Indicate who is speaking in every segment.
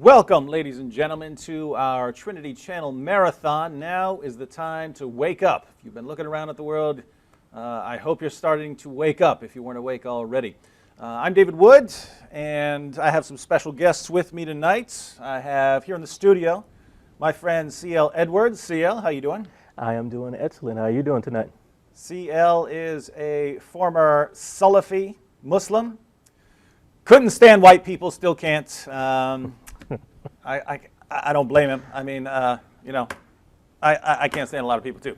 Speaker 1: Welcome, ladies and gentlemen, to our Trinity Channel Marathon. Now is the time to wake up. If you've been looking around at the world, I hope you're starting to wake up if you weren't awake already. I'm David Wood, and I have some special guests with me tonight. I have here in the studio my friend C.L. Edwards. C.L., how you doing?
Speaker 2: I am doing excellent. How are you doing tonight?
Speaker 1: C.L. is a former Salafi Muslim. Couldn't stand white people, still can't. I don't blame him. I mean, I can't stand a lot of people too.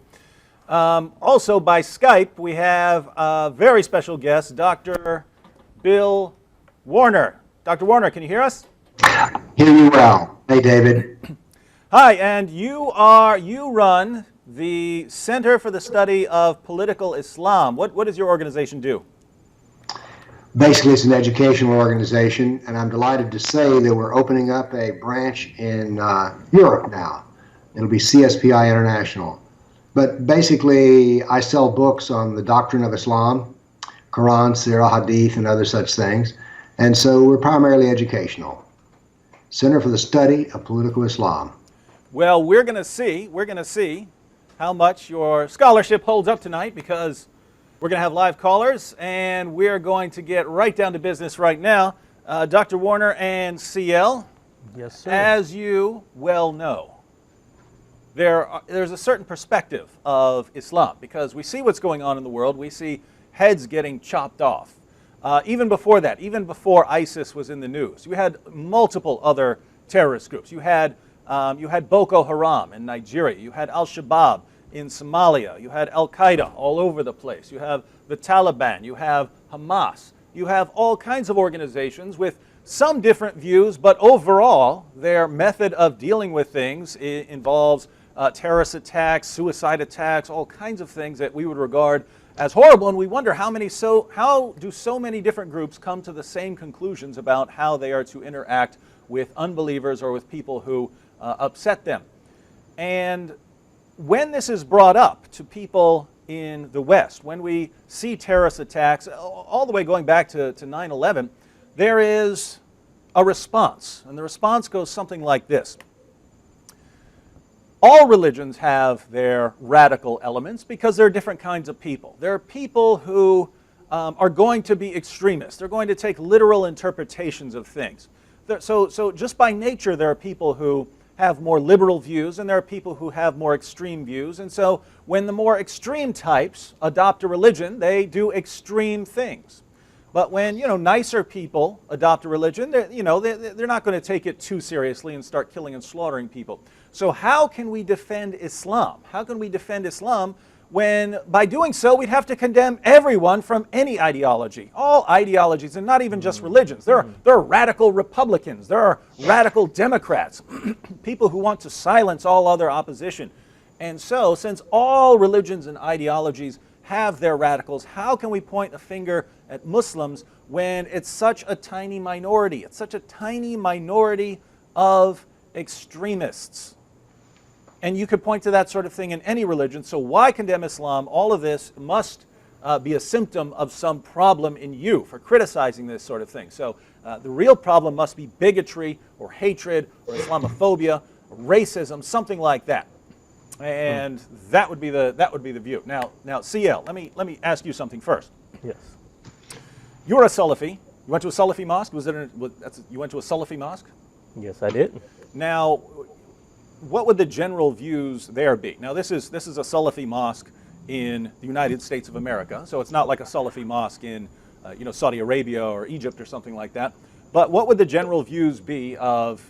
Speaker 1: Also by Skype, we have a very special guest, Dr. Bill Warner. Dr. Warner, can you hear us?
Speaker 3: Hear you well. Hey, David.
Speaker 1: Hi, and you run the Center for the Study of Political Islam. What does your organization do?
Speaker 3: Basically, it's an educational organization, and I'm delighted to say that we're opening up a branch in Europe now. It'll be CSPI International. But basically, I sell books on the doctrine of Islam, Quran, Sirah, Hadith, and other such things. And so we're primarily educational. Center for the Study of Political Islam.
Speaker 1: Well, we're going to see how much your scholarship holds up tonight, because we're going to have live callers, and we're going to get right down to business right now. Dr. Warner and CL,
Speaker 2: Yes, sir.
Speaker 1: as you well know, there's a certain perspective of Islam, because we see what's going on in the world. We see heads getting chopped off. Even before that, even before ISIS was in the news, you had multiple other terrorist groups. You had Boko Haram in Nigeria. You had Al-Shabaab in Somalia. You had Al-Qaeda all over the place. You have the Taliban. You have Hamas. You have all kinds of organizations with some different views, but overall, their method of dealing with things involves terrorist attacks, suicide attacks, all kinds of things that we would regard as horrible. And we wonder how do so many different groups come to the same conclusions about how they are to interact with unbelievers or with people who upset them. And when this is brought up to people in the West, when we see terrorist attacks, all the way going back to 9/11, there is a response. And the response goes something like this. All religions have their radical elements because there are different kinds of people. There are people who are going to be extremists. They're going to take literal interpretations of things. So just by nature, there are people who have more liberal views, and there are people who have more extreme views. And so when the more extreme types adopt a religion, they do extreme things. But when, nicer people adopt a religion, they're not going to take it too seriously and start killing and slaughtering people. So how can we defend Islam? How can we defend Islam when, by doing so, we'd have to condemn everyone from any ideology, all ideologies, and not even just religions. There are radical Republicans, there are radical Democrats, people who want to silence all other opposition. And so, since all religions and ideologies have their radicals, how can we point a finger at Muslims when it's such a tiny minority? It's such a tiny minority of extremists. And you could point to that sort of thing in any religion. So why condemn Islam? All of this must be a symptom of some problem in you for criticizing this sort of thing. So the real problem must be bigotry or hatred or Islamophobia or racism, something like that. And that would be the view. Now, CL, let me ask you something first.
Speaker 2: Yes.
Speaker 1: You're a Salafi. You went to a Salafi mosque. You went to a Salafi mosque?
Speaker 2: Yes, I did.
Speaker 1: Now, what would the general views there be? Now, this is a Salafi mosque in the United States of America, so it's not like a Salafi mosque in Saudi Arabia or Egypt or something like that. But what would the general views be of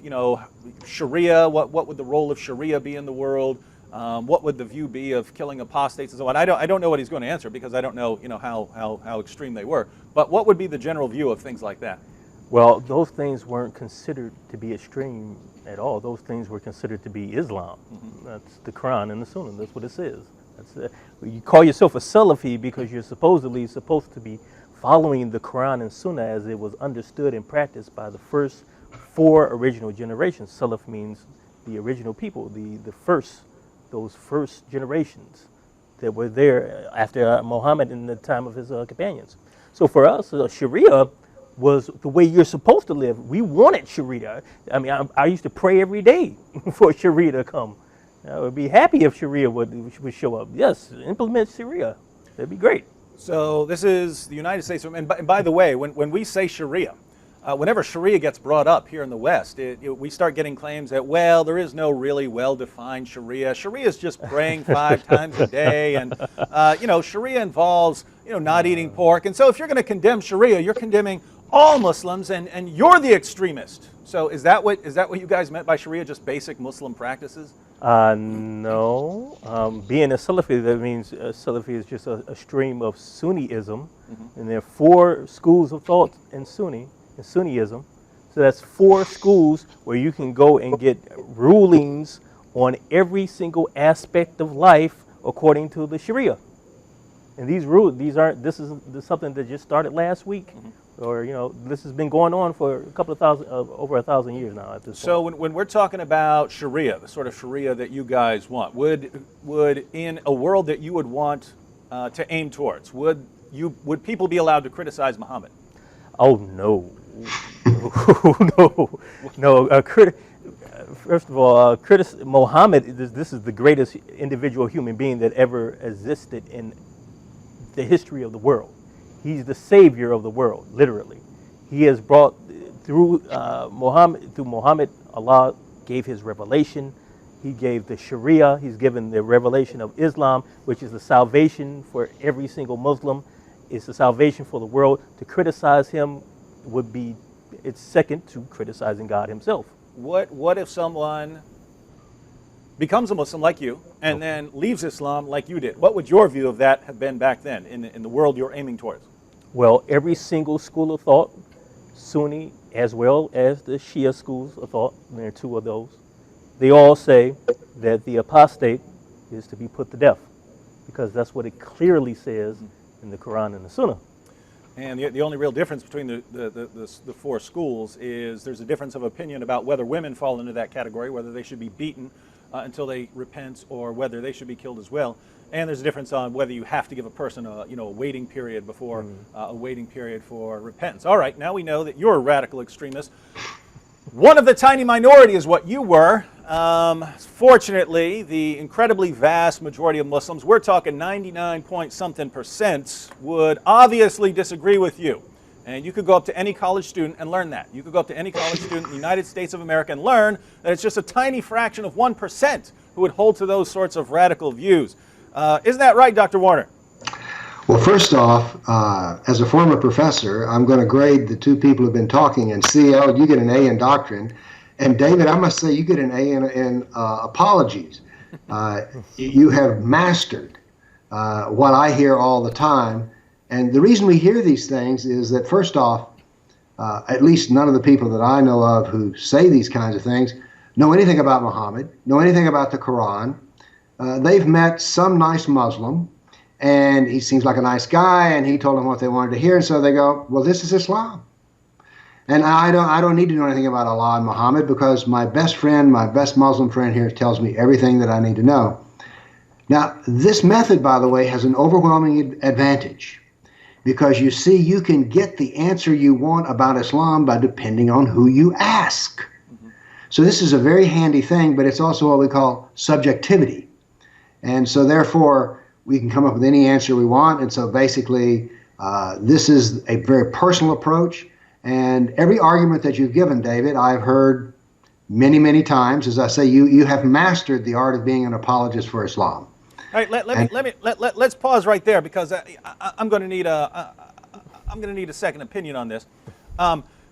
Speaker 1: Sharia? What would the role of Sharia be in the world? What would the view be of killing apostates and so on? I don't know what he's going to answer, because I don't know how extreme they were. But what would be the general view of things like that?
Speaker 2: Well, those things weren't considered to be extreme at all. Those things were considered to be Islam. Mm-hmm. That's the Quran and the Sunnah. That's what it says. You call yourself a Salafi because you're supposedly supposed to be following the Quran and Sunnah as it was understood and practiced by the first 4 original generations. Salaf means the original people, those first generations that were there after Muhammad in the time of his companions. So for us, Sharia was the way you're supposed to live. We wanted Sharia. I mean, I used to pray every day for Sharia to come. I would be happy if Sharia would show up. Yes, implement Sharia. That'd be great.
Speaker 1: So this is the United States. And by the way, when we say Sharia, whenever Sharia gets brought up here in the West, we start getting claims that, well, there is no really well-defined Sharia. Sharia is just praying 5 times a day, and Sharia involves not eating pork. And so if you're going to condemn Sharia, you're condemning all Muslims, and you're the extremist. So is that what you guys meant by Sharia? Just basic Muslim practices?
Speaker 2: No. Being a Salafi, that means Salafi is just a stream of Sunniism, and there are 4 schools of thought in Sunniism. So that's 4 schools where you can go and get rulings on every single aspect of life according to the Sharia. And these this is something that just started last week, or this has been going on for over 1,000 years now at this point.
Speaker 1: So when we're talking about Sharia, the sort of Sharia that you guys want, would in a world that you would want to aim towards, would people be allowed to criticize Muhammad?
Speaker 2: Oh no, no. First of all, Muhammad. This is the greatest individual human being that ever existed in the history of the world. He's the savior of the world, literally. He has brought through Muhammad, Allah gave his revelation. He gave the Sharia. He's given the revelation of Islam, which is the salvation for every single Muslim. It's the salvation for the world. To criticize him it's second to criticizing God himself.
Speaker 1: What if someone becomes a Muslim like you and then leaves Islam like you did? What would your view of that have been back then in the world you're aiming towards?
Speaker 2: Well, every single school of thought, Sunni as well as the Shia schools of thought, and there are 2 of those, they all say that the apostate is to be put to death, because that's what it clearly says in the Quran and the Sunnah.
Speaker 1: And the only real difference between the 4 schools is there's a difference of opinion about whether women fall into that category, whether they should be beaten until they repent, or whether they should be killed as well. And there's a difference on whether you have to give a person a waiting period before a waiting period for repentance. All right, now we know that you're a radical extremist. One of the tiny minority is what you were. Fortunately, the incredibly vast majority of Muslims, we're talking 99-point-something%, would obviously disagree with you. And you could go up to any college student and learn that. You could go up to any college student in the United States of America and learn that it's just a tiny fraction of 1% who would hold to those sorts of radical views. Isn't that right, Dr. Warner?
Speaker 3: Well, first off, as a former professor, I'm going to grade the 2 people who've been talking. And CL, you get an A in doctrine. And David, I must say, you get an A in apologies. You have mastered what I hear all the time. And the reason we hear these things is that, first off, at least none of the people that I know of who say these kinds of things know anything about Muhammad, know anything about the Quran. They've met some nice Muslim, and he seems like a nice guy, and he told them what they wanted to hear, and so they go, well, this is Islam. And I don't need to know anything about Allah and Muhammad, because my best friend, my best Muslim friend here tells me everything that I need to know. Now, this method, by the way, has an overwhelming advantage, because you see, you can get the answer you want about Islam by depending on who you ask. So this is a very handy thing, but it's also what we call subjectivity. And so therefore, we can come up with any answer we want. And so basically, this is a very personal approach. And every argument that you've given, David, I've heard many, many times. As I say, you have mastered the art of being an apologist for Islam.
Speaker 1: All right, let's pause right there, because I'm going to need a second opinion on this.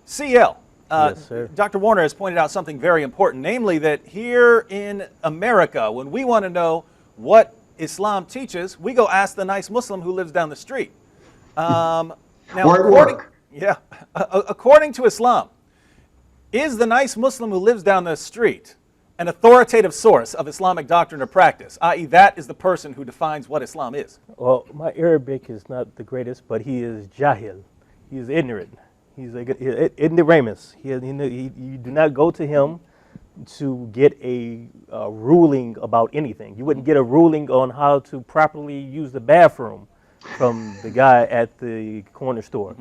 Speaker 1: CL,
Speaker 2: Yes, sir.
Speaker 1: Dr. Warner has pointed out something very important, namely that here in America, when we want to know what Islam teaches, we go ask the nice Muslim who lives down the street. Now,
Speaker 3: Or at work.
Speaker 1: Yeah, according to Islam, is the nice Muslim who lives down the street an authoritative source of Islamic doctrine or practice, i.e. that is the person who defines what Islam is?
Speaker 2: Well, my Arabic is not the greatest, but he is jahil. He is ignorant. He's ignoramus. You do not go to him to get a ruling about anything. You wouldn't get a ruling on how to properly use the bathroom from the guy at the corner store.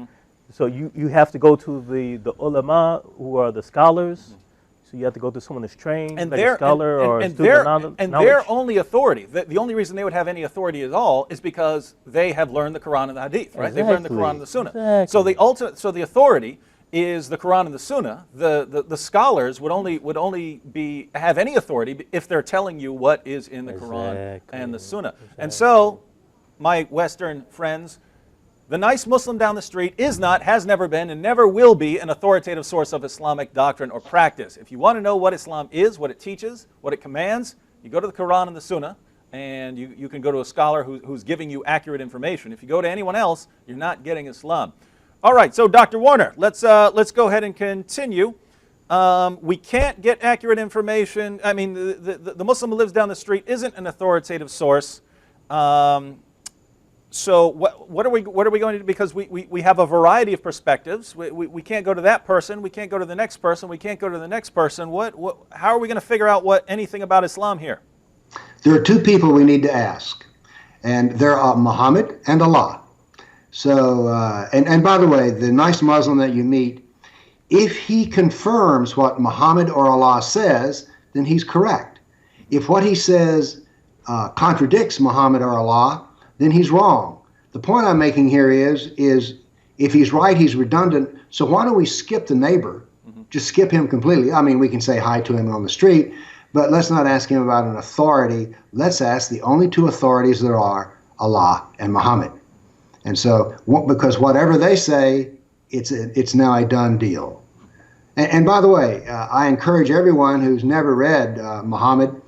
Speaker 2: So you have to go to the ulama, who are the scholars. So you have to go to someone that's trained, like a scholar or a student of knowledge.
Speaker 1: Their only authority, the only reason they would have any authority at all is because they have learned the Quran and the Hadith, right? They've learned the Quran and the Sunnah.
Speaker 2: Exactly.
Speaker 1: So the authority is the Quran and the Sunnah. The scholars would only have any authority if they're telling you what is in the Quran and the Sunnah. And so, my Western friends, the nice Muslim down the street is not, has never been, and never will be an authoritative source of Islamic doctrine or practice. If you want to know what Islam is, what it teaches, what it commands, you go to the Quran and the Sunnah, and you can go to a scholar who's giving you accurate information. If you go to anyone else, you're not getting Islam. All right, so Dr. Warner, let's go ahead and continue. We can't get accurate information. I mean, the Muslim who lives down the street isn't an authoritative source. So what are we going to do? Because we have a variety of perspectives. We can't go to that person. We can't go to the next person. We can't go to the next person. How are we going to figure out anything about Islam here?
Speaker 3: There are two people we need to ask, and they're Muhammad and Allah. So, and by the way, the nice Muslim that you meet, if he confirms what Muhammad or Allah says, then he's correct. If what he says contradicts Muhammad or Allah, then he's wrong. The point I'm making here is if he's right, he's redundant. So why don't we skip the neighbor? Just skip him completely. I mean, we can say hi to him on the street, but let's not ask him about an authority. Let's ask the only two authorities there are, Allah and Muhammad. And so, because whatever they say, it's now a done deal. And by the way, I encourage everyone who's never read Muhammad.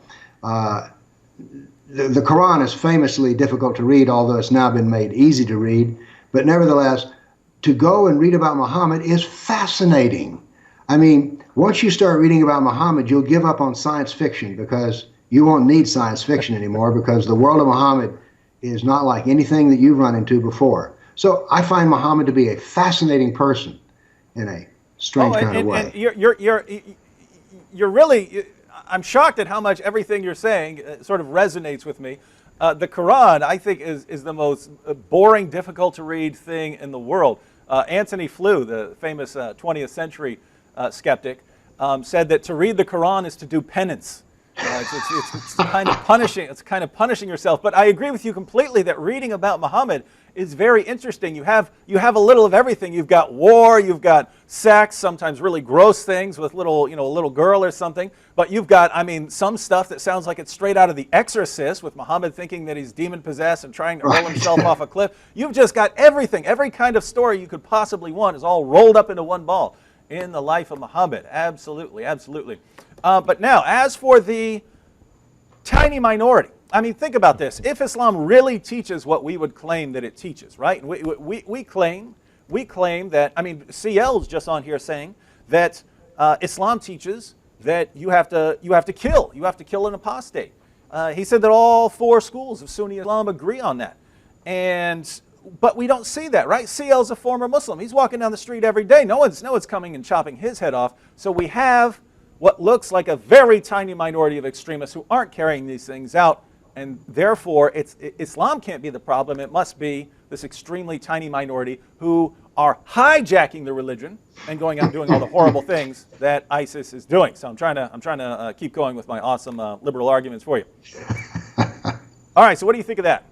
Speaker 3: The Quran is famously difficult to read, although it's now been made easy to read. But nevertheless, to go and read about Muhammad is fascinating. I mean, once you start reading about Muhammad, you'll give up on science fiction because you won't need science fiction anymore, because the world of Muhammad is not like anything that you've run into before. So I find Muhammad to be a fascinating person in a strange kind of way.
Speaker 1: And you're really, I'm shocked at how much everything you're saying sort of resonates with me. The Quran, I think, is the most boring, difficult to read thing in the world. Antony Flew, the famous 20th century skeptic, said that to read the Quran is to do penance. It's kind of punishing. It's kind of punishing yourself. But I agree with you completely that reading about Muhammad is very interesting. You have a little of everything. You've got war. You've got sex. Sometimes really gross things with a little girl or something. But you've got, I mean, some stuff that sounds like it's straight out of The Exorcist, with Muhammad thinking that he's demon possessed and trying to roll himself off a cliff. You've just got everything. Every kind of story you could possibly want is all rolled up into one ball in the life of Muhammad. Absolutely, absolutely. But now, as for the tiny minority, I mean, think about this. If Islam really teaches what we would claim that it teaches, right? We claim that, I mean, CL's just on here saying that Islam teaches that you have to kill an apostate. He said that all four schools of Sunni Islam agree on that. But we don't see that, right? CL's a former Muslim. He's walking down the street every day. No one's coming and chopping his head off. So we have what looks like a very tiny minority of extremists who aren't carrying these things out, and therefore Islam can't be the problem. It must be this extremely tiny minority who are hijacking the religion and going out and doing all the horrible things that ISIS is doing. So I'm trying to keep going with my awesome liberal arguments for you. All right, so what do you think of that?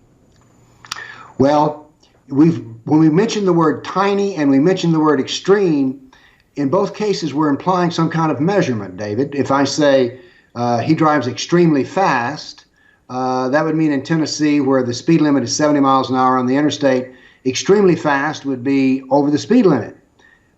Speaker 3: Well, when we mention the word tiny and we mention the word extreme, in both cases we're implying some kind of measurement, David. If I say he drives extremely fast, that would mean in Tennessee, where the speed limit is 70 miles an hour on the interstate, extremely fast would be over the speed limit.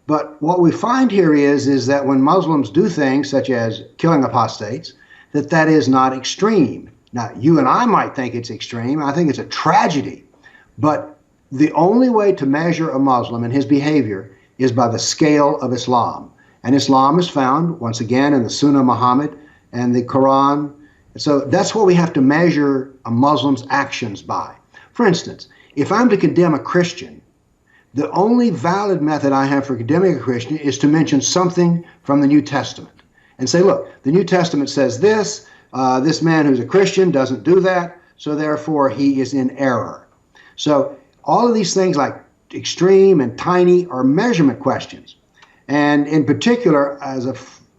Speaker 3: But what we find here is that when Muslims do things such as killing apostates, that is not extreme. Now, you and I might think it's extreme. I think it's a tragedy. But the only way to measure a Muslim and his behavior is by the scale of Islam. And Islam is found, once again, in the Sunnah of Muhammad and the Quran. So that's what we have to measure a Muslim's actions by. For instance, if I'm to condemn a Christian, the only valid method I have for condemning a Christian is to mention something from the New Testament and say, look, the New Testament says this, this man who's a Christian doesn't do that, so therefore he is in error. So all of these things, like extreme and tiny are measurement questions. And in particular,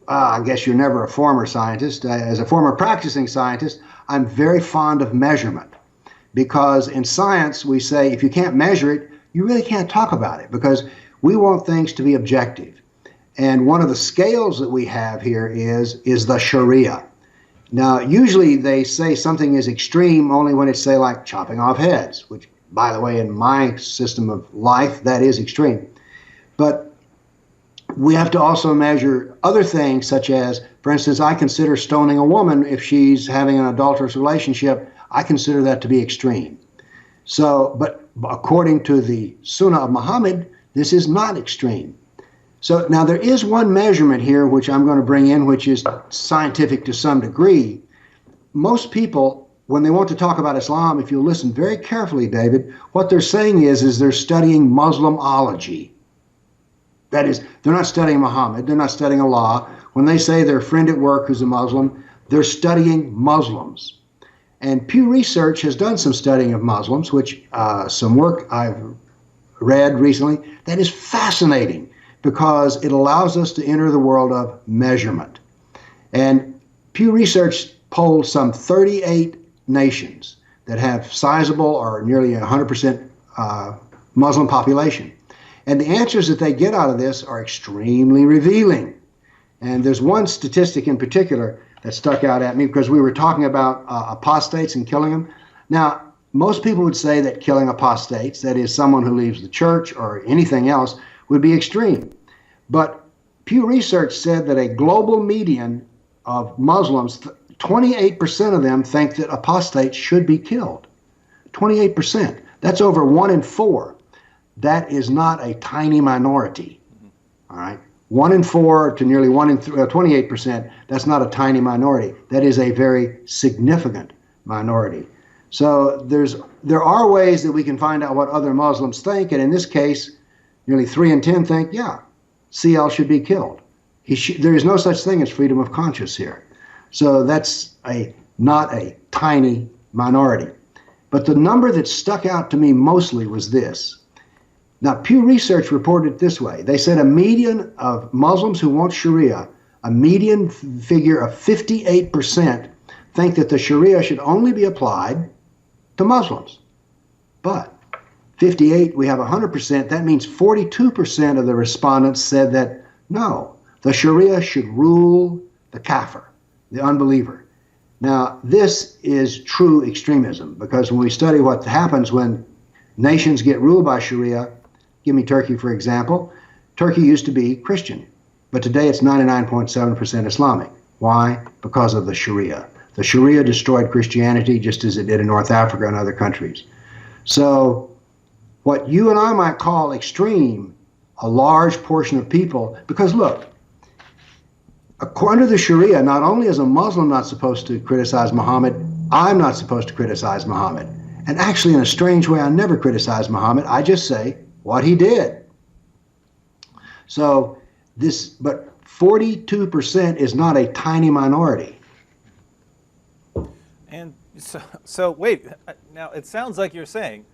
Speaker 3: I guess you're never a former scientist, as a former practicing scientist, I'm very fond of measurement. Because in science, we say if you can't measure it, you really can't talk about it, because we want things to be objective. And one of the scales that we have here is the Sharia. Now, usually they say something is extreme only when it's, say, like chopping off heads, which, by the way, in my system of life, that is extreme. But we have to also measure other things, such as, for instance, I consider stoning a woman if she's having an adulterous relationship. I consider that to be extreme. So, but according to the Sunnah of Muhammad, this is not extreme. So now there is one measurement here which I'm going to bring in, which is scientific to some degree. Most people, when they want to talk about Islam, if you listen very carefully, David, what they're saying is they're studying Muslimology. That is, they're not studying Muhammad, they're not studying Allah. When they say their friend at work who's a Muslim, they're studying Muslims. And Pew Research has done some studying of Muslims, which some work I've read recently, that is fascinating, because it allows us to enter the world of measurement. And Pew Research polled some 38 nations that have sizable or nearly 100% Muslim population. And the answers that they get out of this are extremely revealing. And there's one statistic in particular that stuck out at me, because we were talking about apostates and killing them. Now, most people would say that killing apostates, that is someone who leaves the church or anything else, would be extreme. But Pew Research said that a global median of Muslims, 28% of them think that apostates should be killed. 28%. That's over 1 in 4. That is not a tiny minority. All right. 1 in 4 to nearly 1 in 28%. That's not a tiny minority. That is a very significant minority. So there are ways that we can find out what other Muslims think, and in this case, nearly 3 in 10 think, yeah, CL should be killed. There is no such thing as freedom of conscience here. So that's not a tiny minority. But the number that stuck out to me mostly was this. Now, Pew Research reported it this way. They said a median of Muslims who want Sharia, a median figure of 58% think that the Sharia should only be applied to Muslims. But 58, we have 100%. That means 42% of the respondents said that no, the Sharia should rule the kafir, the unbeliever. Now, this is true extremism, because when we study what happens when nations get ruled by Sharia, give me Turkey, for example. Turkey used to be Christian, but today it's 99.7% Islamic. Why? Because of the Sharia. The Sharia destroyed Christianity just as it did in North Africa and other countries. So what you and I might call extreme, a large portion of people, because look, under the Sharia, not only is a Muslim not supposed to criticize Muhammad, I'm not supposed to criticize Muhammad. And actually, in a strange way, I never criticize Muhammad. I just say what he did. So but 42% is not a tiny minority.
Speaker 1: And so wait, now it sounds like you're saying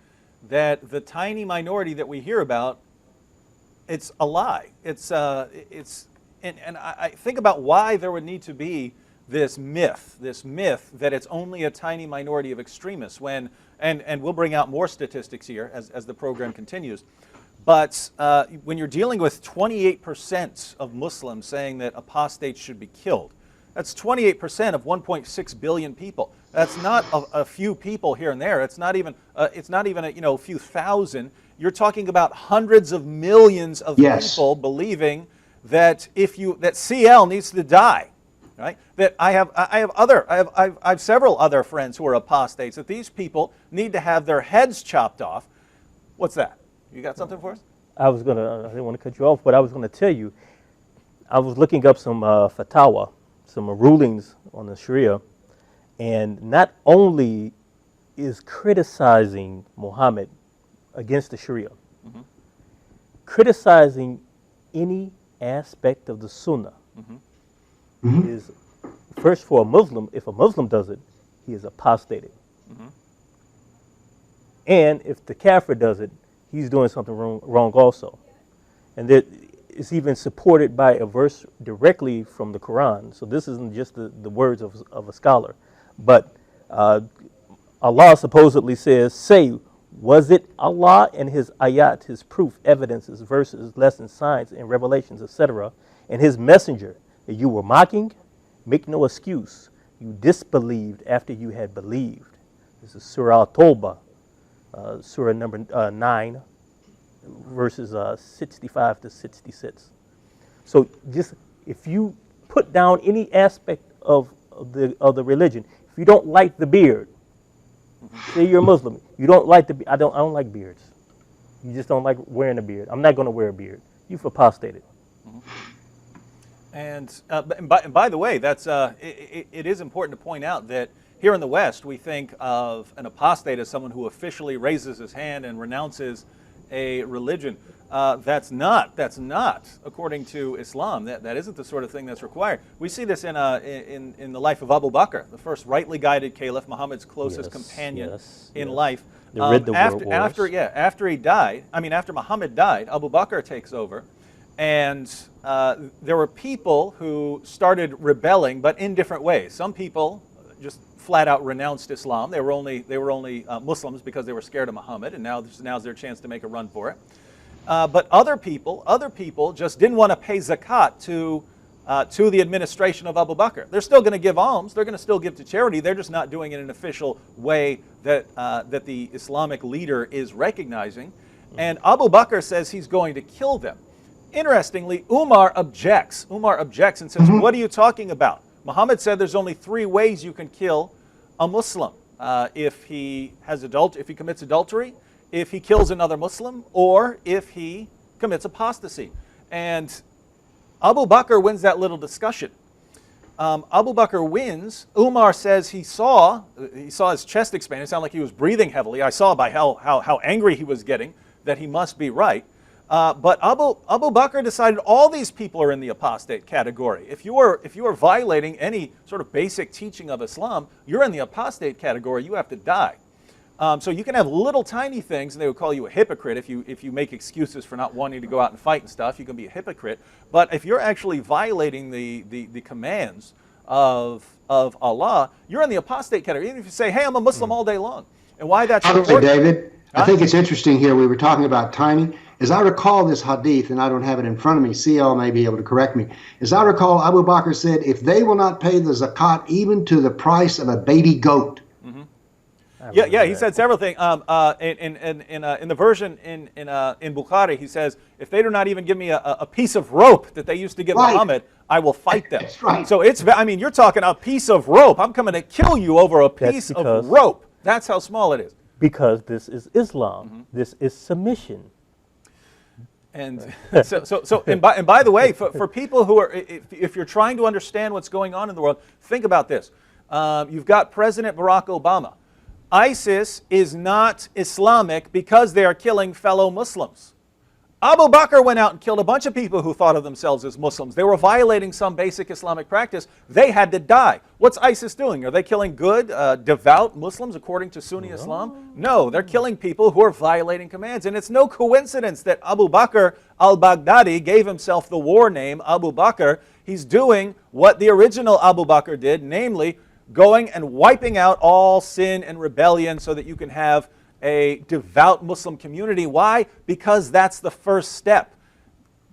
Speaker 1: that the tiny minority that we hear about, it's a lie. And I think about why there would need to be this myth that it's only a tiny minority of extremists when, and we'll bring out more statistics here as the program continues. But when you're dealing with 28% of Muslims saying that apostates should be killed, that's 28% of 1.6 billion people. That's not a few people here and there. It's not even a few thousand. You're talking about hundreds of millions of people believing that that CL needs to die, right? That I have several other friends who are apostates. That these people need to have their heads chopped off. What's that? You got something for us?
Speaker 2: I didn't want to cut you off, but I was going to tell you, I was looking up some fatwa, some rulings on the Sharia, and not only is criticizing Muhammad against the Sharia, criticizing any aspect of the Sunnah is, first, for a Muslim, if a Muslim does it, he is apostated. And if the Kafir does it, he's doing something wrong also. And that it's even supported by a verse directly from the Quran. So this isn't just the words of a scholar. But Allah supposedly says, say, was it Allah and his ayat, his proof, evidences, verses, lessons, signs, and revelations, etc., and his messenger that you were mocking? Make no excuse. You disbelieved after you had believed. This is Surah Al-Tawbah, Surah number 9, verses 65 to 66. So just if you put down any aspect of the religion, if you don't like the beard, say you're a Muslim, you don't like the I don't like beards. You just don't like wearing a beard. I'm not going to wear a beard. You've apostated.
Speaker 1: And by the way, that's it is important to point out that here in the West, we think of an apostate as someone who officially raises his hand and renounces a religion. That's not, according to Islam. That isn't the sort of thing that's required. We see this in the life of Abu Bakr, the first rightly guided caliph, Muhammad's closest companion in life. After he died, after Muhammad died, Abu Bakr takes over, and there were people who started rebelling, but in different ways. Some people just flat out renounced Islam. They were only Muslims because they were scared of Muhammad, and now's their chance to make a run for it. But other people just didn't want to pay zakat to the administration of Abu Bakr. They're still going to give alms. They're going to still give to charity. They're just not doing it in an official way that the Islamic leader is recognizing. And Abu Bakr says he's going to kill them. Interestingly, Umar objects. And says, "What are you talking about? Muhammad said there's only 3 ways you can kill a Muslim: if he commits adultery, if he kills another Muslim, or if he commits apostasy." And Abu Bakr wins that little discussion. Abu Bakr wins. Umar says he saw his chest expand. It sounded like he was breathing heavily. I saw by how angry he was getting that he must be right. But Abu Bakr decided all these people are in the apostate category. If you are violating any sort of basic teaching of Islam, you're in the apostate category. You have to die. So you can have little tiny things, and they would call you a hypocrite if you make excuses for not wanting to go out and fight and stuff. You can be a hypocrite. But if you're actually violating the commands of Allah, you're in the apostate category. Even if you say, "Hey, I'm a Muslim all day long," and why that's important.
Speaker 3: David, I think it's interesting here. We were talking about tiny. As I recall this hadith, and I don't have it in front of me, CL may be able to correct me. As I recall, Abu Bakr said, if they will not pay the zakat even to the price of a baby goat.
Speaker 1: Yeah, he said several things. In the version in Bukhari, he says, if they do not even give me a piece of rope that they used to give Muhammad, I will fight them.
Speaker 3: That's right.
Speaker 1: So you're talking a piece of rope. I'm coming to kill you over a piece of rope. That's how small it is.
Speaker 2: Because this is Islam. This is submission.
Speaker 1: And and by the way, for people who are, if you're trying to understand what's going on in the world, think about this. You've got President Barack Obama. ISIS is not Islamic because they are killing fellow Muslims. Abu Bakr went out and killed a bunch of people who thought of themselves as Muslims. They were violating some basic Islamic practice. They had to die. What's ISIS doing? Are they killing good, devout Muslims according to Sunni Islam? No, they're killing people who are violating commands. And it's no coincidence that Abu Bakr al-Baghdadi gave himself the war name Abu Bakr. He's doing what the original Abu Bakr did, namely going and wiping out all sin and rebellion so that you can have a devout Muslim community. Why? Because that's the first step.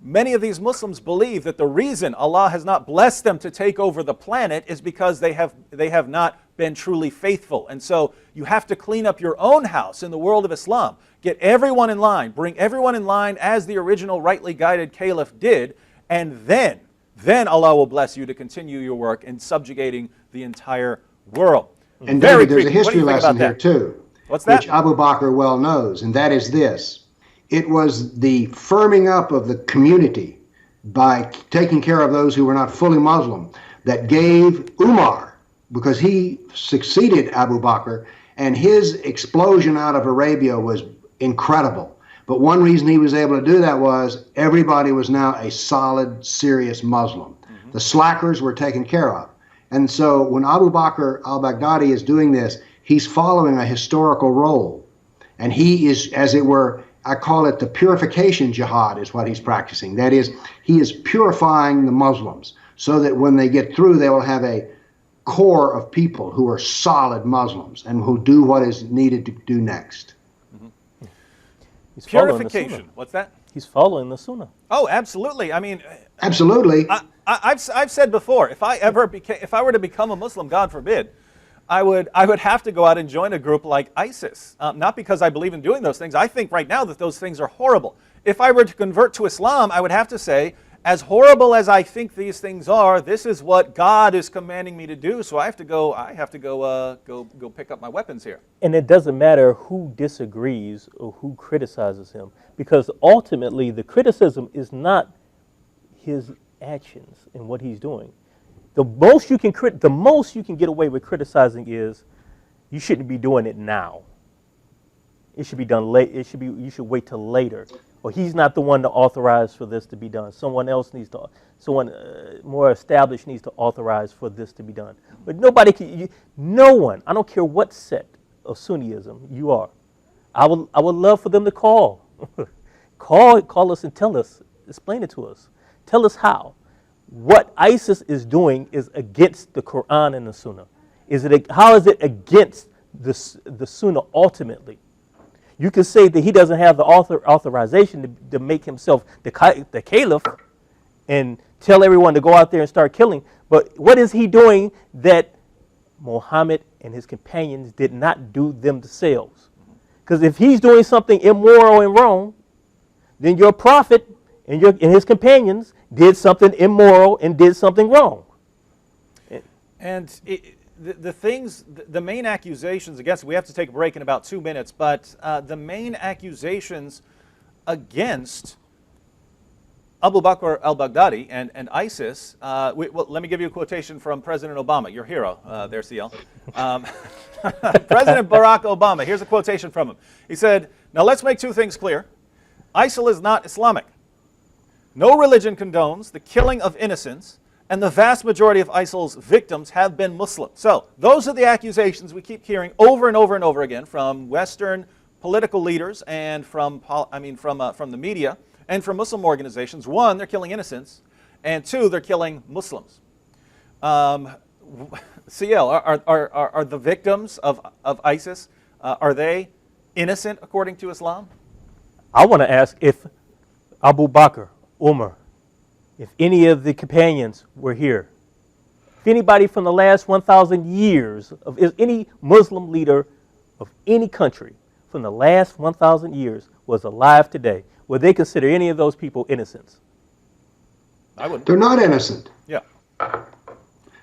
Speaker 1: Many of these Muslims believe that the reason Allah has not blessed them to take over the planet is because they have not been truly faithful. And so you have to clean up your own house in the world of Islam. Get everyone in line. Bring everyone in line as the original rightly guided caliph did. And then Allah will bless you to continue your work in subjugating the entire world.
Speaker 3: And David, there's a history lesson here too.
Speaker 1: What's that?
Speaker 3: Which Abu Bakr well knows, and that is this. It was the firming up of the community by taking care of those who were not fully Muslim that gave Umar, because he succeeded Abu Bakr, and his explosion out of Arabia was incredible. But one reason he was able to do that was everybody was now a solid, serious Muslim. The slackers were taken care of. And so when Abu Bakr al-Baghdadi is doing this, he's following a historical role. And he is, as it were, I call it the purification jihad is what he's practicing. That is, he is purifying the Muslims so that when they get through, they will have a core of people who are solid Muslims and who do what is needed to do next.
Speaker 2: He's following the
Speaker 1: Purification.
Speaker 2: Sunnah.
Speaker 1: What's that?
Speaker 2: He's following the Sunnah.
Speaker 1: Oh, absolutely. I mean,
Speaker 3: Absolutely.
Speaker 1: I've said before, if I were to become a Muslim, God forbid, I would have to go out and join a group like ISIS. Not because I believe in doing those things. I think right now that those things are horrible. If I were to convert to Islam, I would have to say, as horrible as I think these things are, this is what God is commanding me to do. So I have to go pick up my weapons here.
Speaker 2: And it doesn't matter who disagrees or who criticizes him, because ultimately the criticism is not his actions and what he's doing. The most you can get away with criticizing is you shouldn't be doing it now. It should be done late. You should wait till later. Or he's not the one to authorize for this to be done. Someone else needs to, someone more established needs to authorize for this to be done. But nobody can, no one, I don't care what sect of Sunniism you are. I would love for them to call. Call us and tell us, explain it to us. Tell us how. What ISIS is doing is against the Quran and the Sunnah. How is it against the Sunnah ultimately? You can say that he doesn't have the authorization to make himself the caliph and tell everyone to go out there and start killing. But what is he doing that Muhammad and his companions did not do themselves? Because if he's doing something immoral and wrong, then your prophet and his companions did something immoral and did something wrong.
Speaker 1: And the main accusations against, we have to take a break in about 2 minutes, but the main accusations against Abu Bakr al-Baghdadi and ISIS, let me give you a quotation from President Obama, your hero, there, CL. President Barack Obama, here's a quotation from him. He said, "Now let's make two things clear. ISIL is not Islamic. No religion condones the killing of innocents, and the vast majority of ISIL's victims have been Muslim." So those are the accusations we keep hearing over and over and over again from Western political leaders and from the media and from Muslim organizations. One, they're killing innocents, and two, they're killing Muslims. CL, are the victims of ISIS, are they innocent according to Islam?
Speaker 2: I want to ask if Abu Bakr, Umar, if any of the companions were here, if anybody from the last 1,000 years, if any Muslim leader of any country from the last 1,000 years was alive today, would they consider any of those people innocents?
Speaker 1: I wouldn't.
Speaker 3: They're not innocent
Speaker 1: Yeah.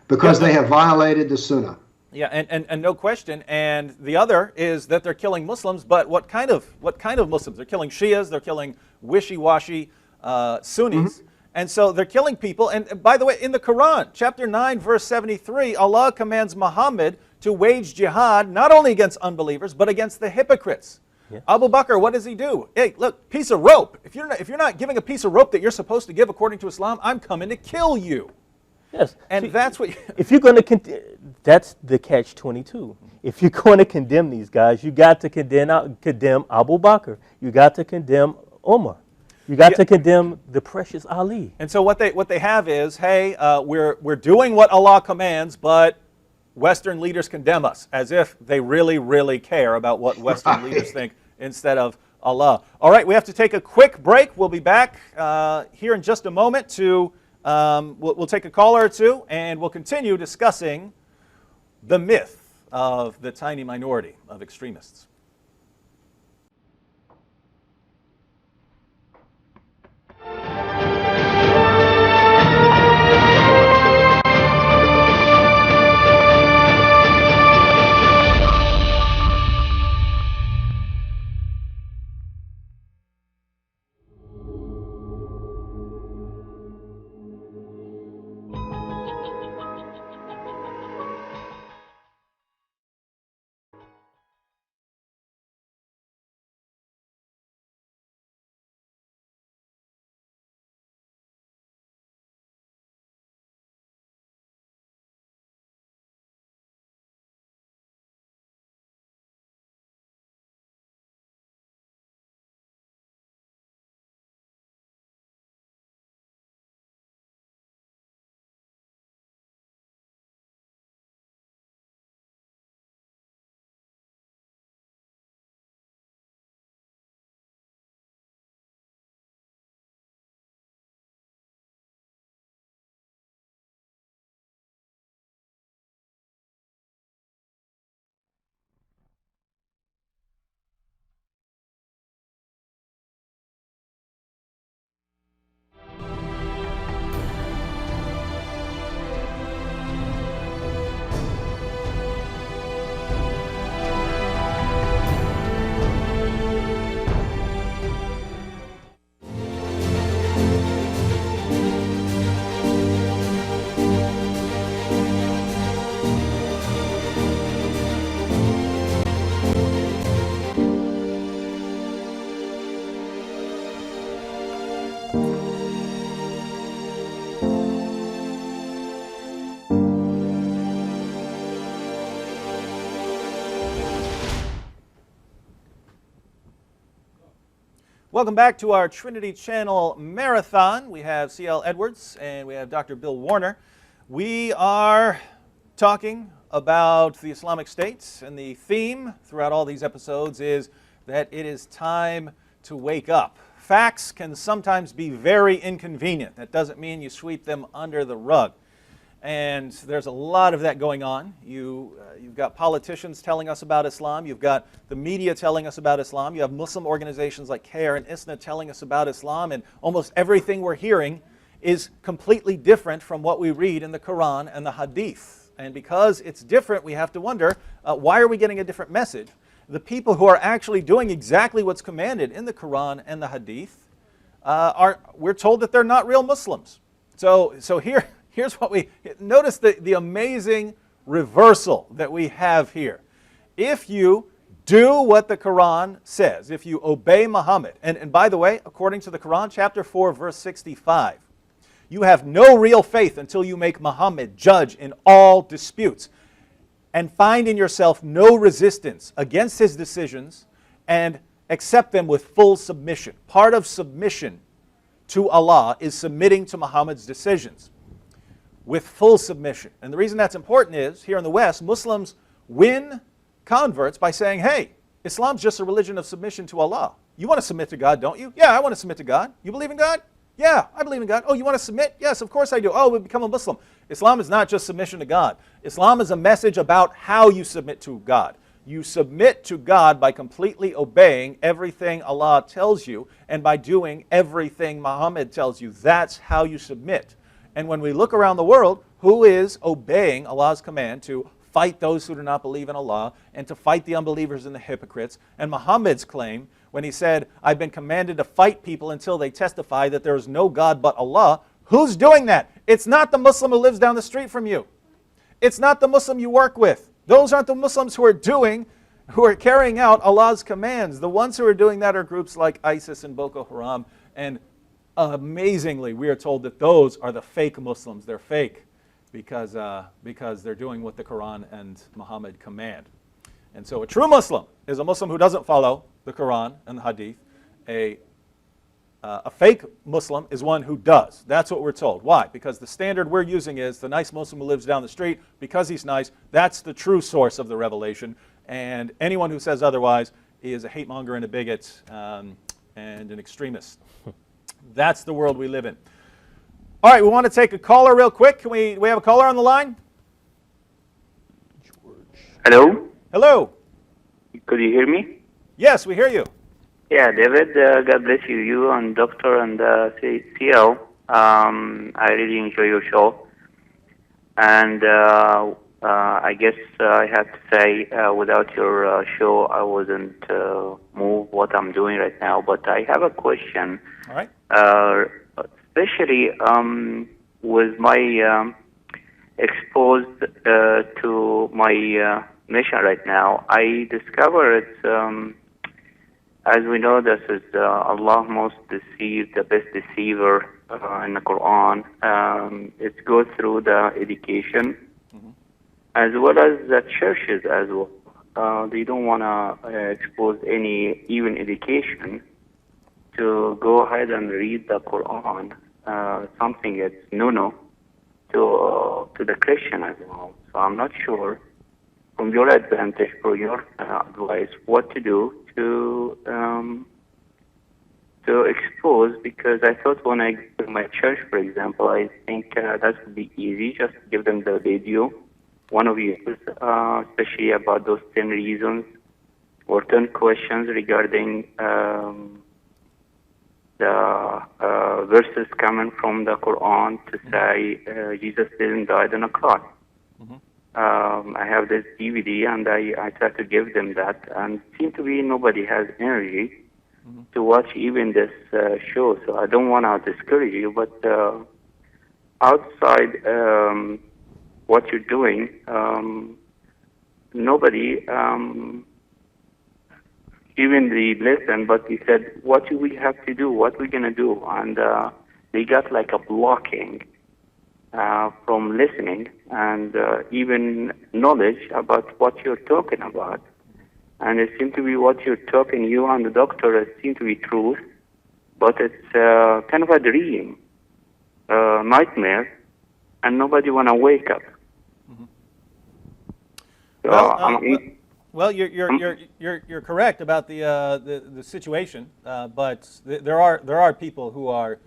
Speaker 3: because they have violated the Sunnah.
Speaker 1: Yeah, and no question. And the other is that they're killing Muslims, but what kind of Muslims? They're killing Shias, they're killing wishy-washy Sunnis. And so they're killing people. And by the way, in the Quran, chapter 9, verse 73, Allah commands Muhammad to wage jihad not only against unbelievers, but against the hypocrites. Yeah. Abu Bakr, what does he do? Hey, look, piece of rope. If you're not giving a piece of rope that you're supposed to give according to Islam, I'm coming to kill you.
Speaker 2: Yes.
Speaker 1: And
Speaker 2: see,
Speaker 1: that's what
Speaker 2: if you're going to, that's the catch-22. If you're going to condemn these guys, you got to condemn Abu Bakr. You got to condemn Umar. You got to condemn the precious Ali.
Speaker 1: And so what they have is, hey, we're doing what Allah commands, but Western leaders condemn us, as if they really, really care about what Western leaders think instead of Allah. All right, we have to take a quick break. We'll be back here in just a moment to, we'll take a caller or two, and we'll continue discussing the myth of the tiny minority of extremists. Welcome back to our Trinity Channel Marathon. We have C.L. Edwards and we have Dr. Bill Warner. We are talking about the Islamic State, and the theme throughout all these episodes is that it is time to wake up. Facts can sometimes be very inconvenient. That doesn't mean you sweep them under the rug. And there's a lot of that going on. You've got politicians telling us about Islam. You've got the media telling us about Islam. You have Muslim organizations like CAIR and ISNA telling us about Islam. And almost everything we're hearing is completely different from what we read in the Quran and the Hadith. And because it's different, we have to wonder, why are we getting a different message? The people who are actually doing exactly what's commanded in the Quran and the Hadith, we're told that they're not real Muslims. So here's what notice the amazing reversal that we have here. If you do what the Quran says, if you obey Muhammad, and by the way, according to the Quran, chapter 4, verse 65, you have no real faith until you make Muhammad judge in all disputes and find in yourself no resistance against his decisions and accept them with full submission. Part of submission to Allah is submitting to Muhammad's decisions with full submission. And the reason that's important is, here in the West, Muslims win converts by saying, hey, Islam's just a religion of submission to Allah. You want to submit to God, don't you? Yeah, I want to submit to God. You believe in God? Yeah, I believe in God. Oh, you want to submit? Yes, of course I do. Oh, we become a Muslim. Islam is not just submission to God. Islam is a message about how you submit to God. You submit to God by completely obeying everything Allah tells you and by doing everything Muhammad tells you. That's how you submit. And when we look around the world, who is obeying Allah's command to fight those who do not believe in Allah and to fight the unbelievers and the hypocrites? And Muhammad's claim when he said, I've been commanded to fight people until they testify that there is no God but Allah. Who's doing that? It's not the Muslim who lives down the street from you. It's not the Muslim you work with. Those aren't the Muslims who are carrying out Allah's commands. The ones who are doing that are groups like ISIS and Boko Haram. And amazingly, we are told that those are the fake Muslims. They're fake because they're doing what the Quran and Muhammad command. And so a true Muslim is a Muslim who doesn't follow the Quran and the Hadith. A fake Muslim is one who does. That's what we're told. Why? Because the standard we're using is the nice Muslim who lives down the street. Because he's nice, that's the true source of the revelation. And anyone who says otherwise is a hate monger and a bigot and an extremist. That's the world we live in. All right, we want to take a caller real quick. Do we have a caller on the line?
Speaker 4: Hello?
Speaker 1: Hello.
Speaker 4: Could you hear me?
Speaker 1: Yes, we hear you.
Speaker 4: Yeah, David, God bless you. You and Doctor and CL. I really enjoy your show. And I guess I have to say, without your show, I wouldn't move what I'm doing right now. But I have a question.
Speaker 1: All right.
Speaker 4: Especially with my exposed to my mission right now, I discovered as we know, this is Allah most deceived, the best deceiver in the Quran. It goes through the education as well as the churches as well. They don't want to expose any even education to go ahead and read the Quran, something that's no to the Christian as well. So I'm not sure, from your advantage, for your advice, what to do to expose, because I thought when I go to my church, for example, I think that would be easy, just give them the video, one of you, especially about those 10 reasons or 10 questions regarding the verses coming from the Quran to say Jesus didn't die on a cross. I have this DVD and I try to give them that, and it seems to be nobody has energy to watch even this show. So I don't want to discourage you, but outside what you're doing, nobody even they listen, but he said, what do we have to do? What we going to do? And they got like a blocking from listening and even knowledge about what you're talking about. And it seems to be what you're talking, you and the doctor, it seems to be truth. but it's kind of a dream, nightmare, and nobody want to wake up. So,
Speaker 1: Well, you're correct about the situation, but there are people who are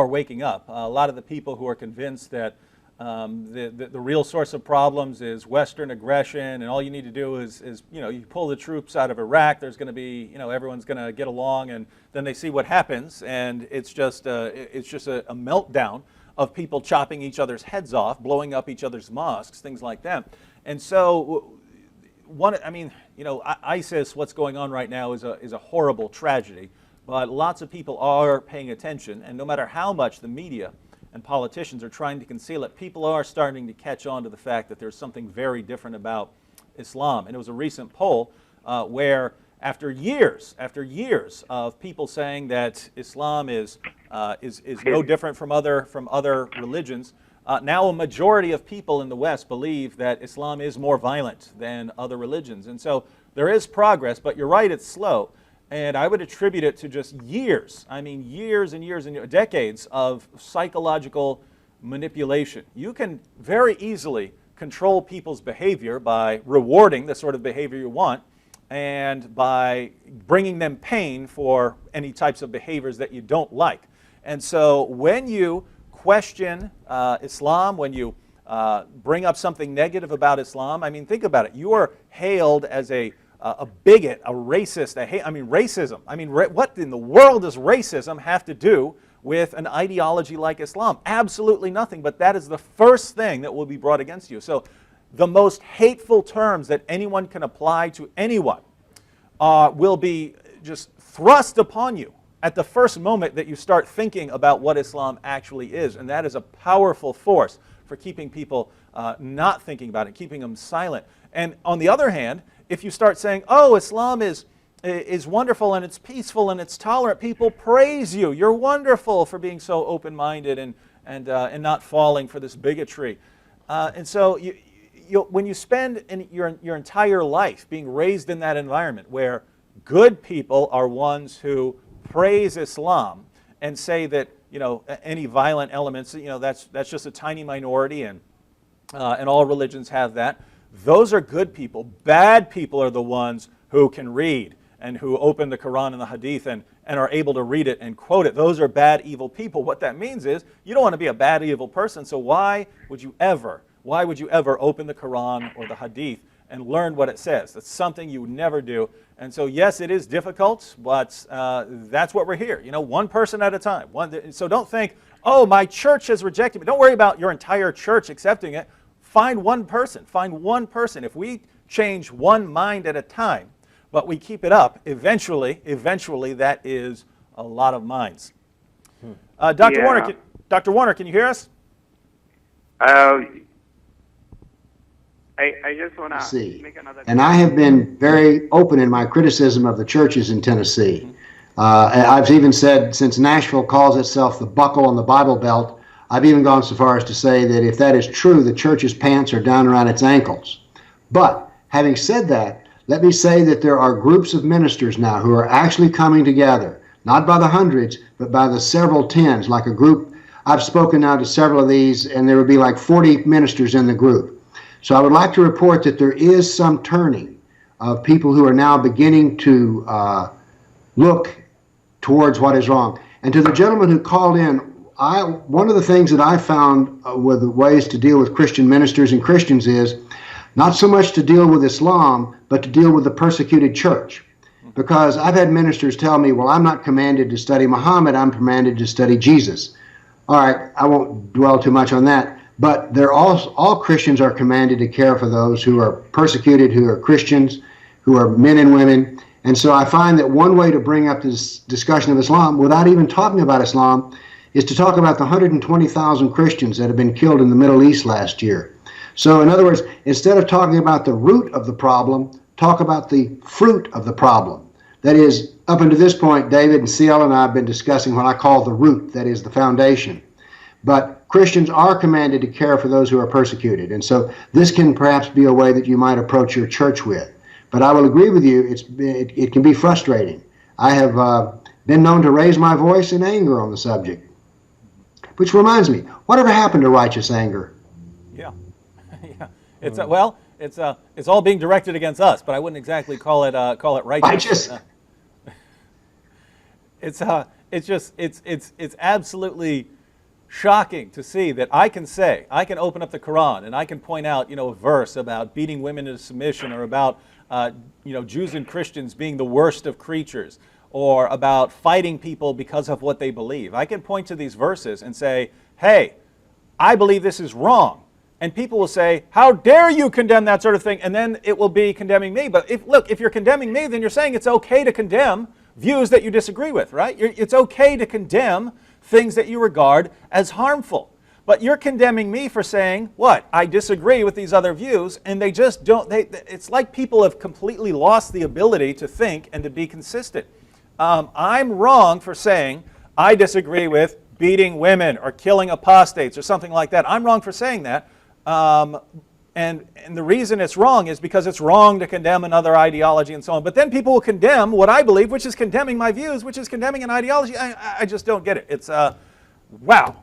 Speaker 1: waking up. A lot of the people who are convinced that the real source of problems is Western aggression, and all you need to do is you pull the troops out of Iraq. There's going to be everyone's going to get along, and then they see what happens, and it's just a meltdown of people chopping each other's heads off, blowing up each other's mosques, things like that, and so. ISIS, what's going on right now is a horrible tragedy, but lots of people are paying attention, and no matter how much the media and politicians are trying to conceal it, people are starting to catch on to the fact that there's something very different about Islam. And it was a recent poll where after years of people saying that Islam is no different from other religions, now a majority of people in the West believe that Islam is more violent than other religions. And so there is progress, but you're right, it's slow. And I would attribute it to just years and years and decades of psychological manipulation. You can very easily control people's behavior by rewarding the sort of behavior you want and by bringing them pain for any types of behaviors that you don't like. And so when you question Islam, when you bring up something negative about Islam, think about it. You are hailed as a bigot, a racist, racism. What in the world does racism have to do with an ideology like Islam? Absolutely nothing, but that is the first thing that will be brought against you. So the most hateful terms that anyone can apply to anyone will be just thrust upon you at the first moment that you start thinking about what Islam actually is. And that is a powerful force for keeping people not thinking about it, keeping them silent. And on the other hand, if you start saying, oh, Islam is wonderful and it's peaceful and it's tolerant, people praise you. You're wonderful for being so open-minded and not falling for this bigotry. And so when you spend your entire life being raised in that environment where good people are ones who praise Islam and say that any violent elements, that's just a tiny minority, and all religions have that. Those are good people. Bad people are the ones who can read and who open the Quran and the Hadith and are able to read it and quote it. Those are bad, evil people. What that means is you don't want to be a bad, evil person, so why would you ever open the Quran or the Hadith and learn what it says? That's something you would never do. And so yes, it is difficult, but that's what we're here. One person at a time. So don't think, oh, my church has rejected me. Don't worry about your entire church accepting it. Find one person. Find one person. If we change one mind at a time, but we keep it up, eventually, that is a lot of minds. Dr.
Speaker 4: Yeah.
Speaker 1: Warner, can you hear us?
Speaker 4: I just want to
Speaker 3: See,
Speaker 4: make another.
Speaker 3: and I have been very open in my criticism of the churches in Tennessee. I've even said, since Nashville calls itself the buckle on the Bible Belt, I've even gone so far as to say that if that is true, the church's pants are down around its ankles. But having said that, let me say that there are groups of ministers now who are actually coming together, not by the hundreds, but by the several tens, like a group. I've spoken now to several of these, and there would be like 40 ministers in the group. So I would like to report that there is some turning of people who are now beginning to look towards what is wrong. And to the gentleman who called in, one of the things that I found with the ways to deal with Christian ministers and Christians is not so much to deal with Islam, but to deal with the persecuted church. Because I've had ministers tell me, well, I'm not commanded to study Muhammad, I'm commanded to study Jesus. All right, I won't dwell too much on that. But all Christians are commanded to care for those who are persecuted, who are Christians, who are men and women. And so I find that one way to bring up this discussion of Islam without even talking about Islam is to talk about the 120,000 Christians that have been killed in the Middle East last year. So in other words, instead of talking about the root of the problem, talk about the fruit of the problem. That is, up until this point, David and CL and I have been discussing what I call the root, that is the foundation. But Christians are commanded to care for those who are persecuted. And so this can perhaps be a way that you might approach your church with. But I will agree with you, it can be frustrating. I have been known to raise my voice in anger on the subject. Which reminds me, whatever happened to righteous anger?
Speaker 1: Yeah, yeah. It's well, it's all being directed against us, but I wouldn't exactly call it righteous. It's absolutely shocking to see that I can open up the Quran and I can point out, a verse about beating women into submission, or about, Jews and Christians being the worst of creatures, or about fighting people because of what they believe. I can point to these verses and say, hey, I believe this is wrong. And people will say, how dare you condemn that sort of thing? And then it will be condemning me. But if you're condemning me, then you're saying it's okay to condemn views that you disagree with, right? It's okay to condemn things that you regard as harmful. But you're condemning me for saying, what? I disagree with these other views, and they just don't, it's like people have completely lost the ability to think and to be consistent. I'm wrong for saying I disagree with beating women or killing apostates or something like that. I'm wrong for saying that. And the reason it's wrong is because it's wrong to condemn another ideology and so on. But then people will condemn what I believe, which is condemning my views, which is condemning an ideology. I just don't get it. It's, wow.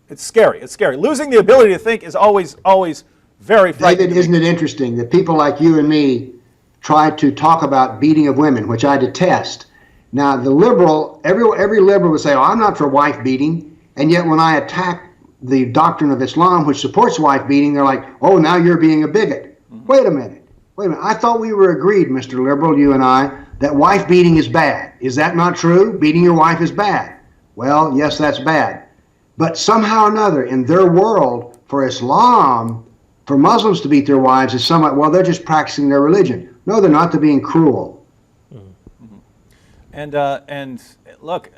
Speaker 1: It's scary. It's scary. Losing the ability to think is always very frightening.
Speaker 3: David, isn't it interesting that people like you and me try to talk about beating of women, which I detest. Now, the liberal, every liberal would say, oh, I'm not for wife beating. And yet when I attack the doctrine of Islam, which supports wife beating, they're like, oh, now you're being a bigot. Mm-hmm. Wait a minute. I thought we were agreed, Mr. Liberal, you and I, that wife beating is bad. Is that not true? Beating your wife is bad. Well, yes, that's bad. But somehow or another, in their world, for Islam, for Muslims to beat their wives is somewhat, well, they're just practicing their religion. No, they're not. They're being cruel.
Speaker 1: Mm-hmm. And look,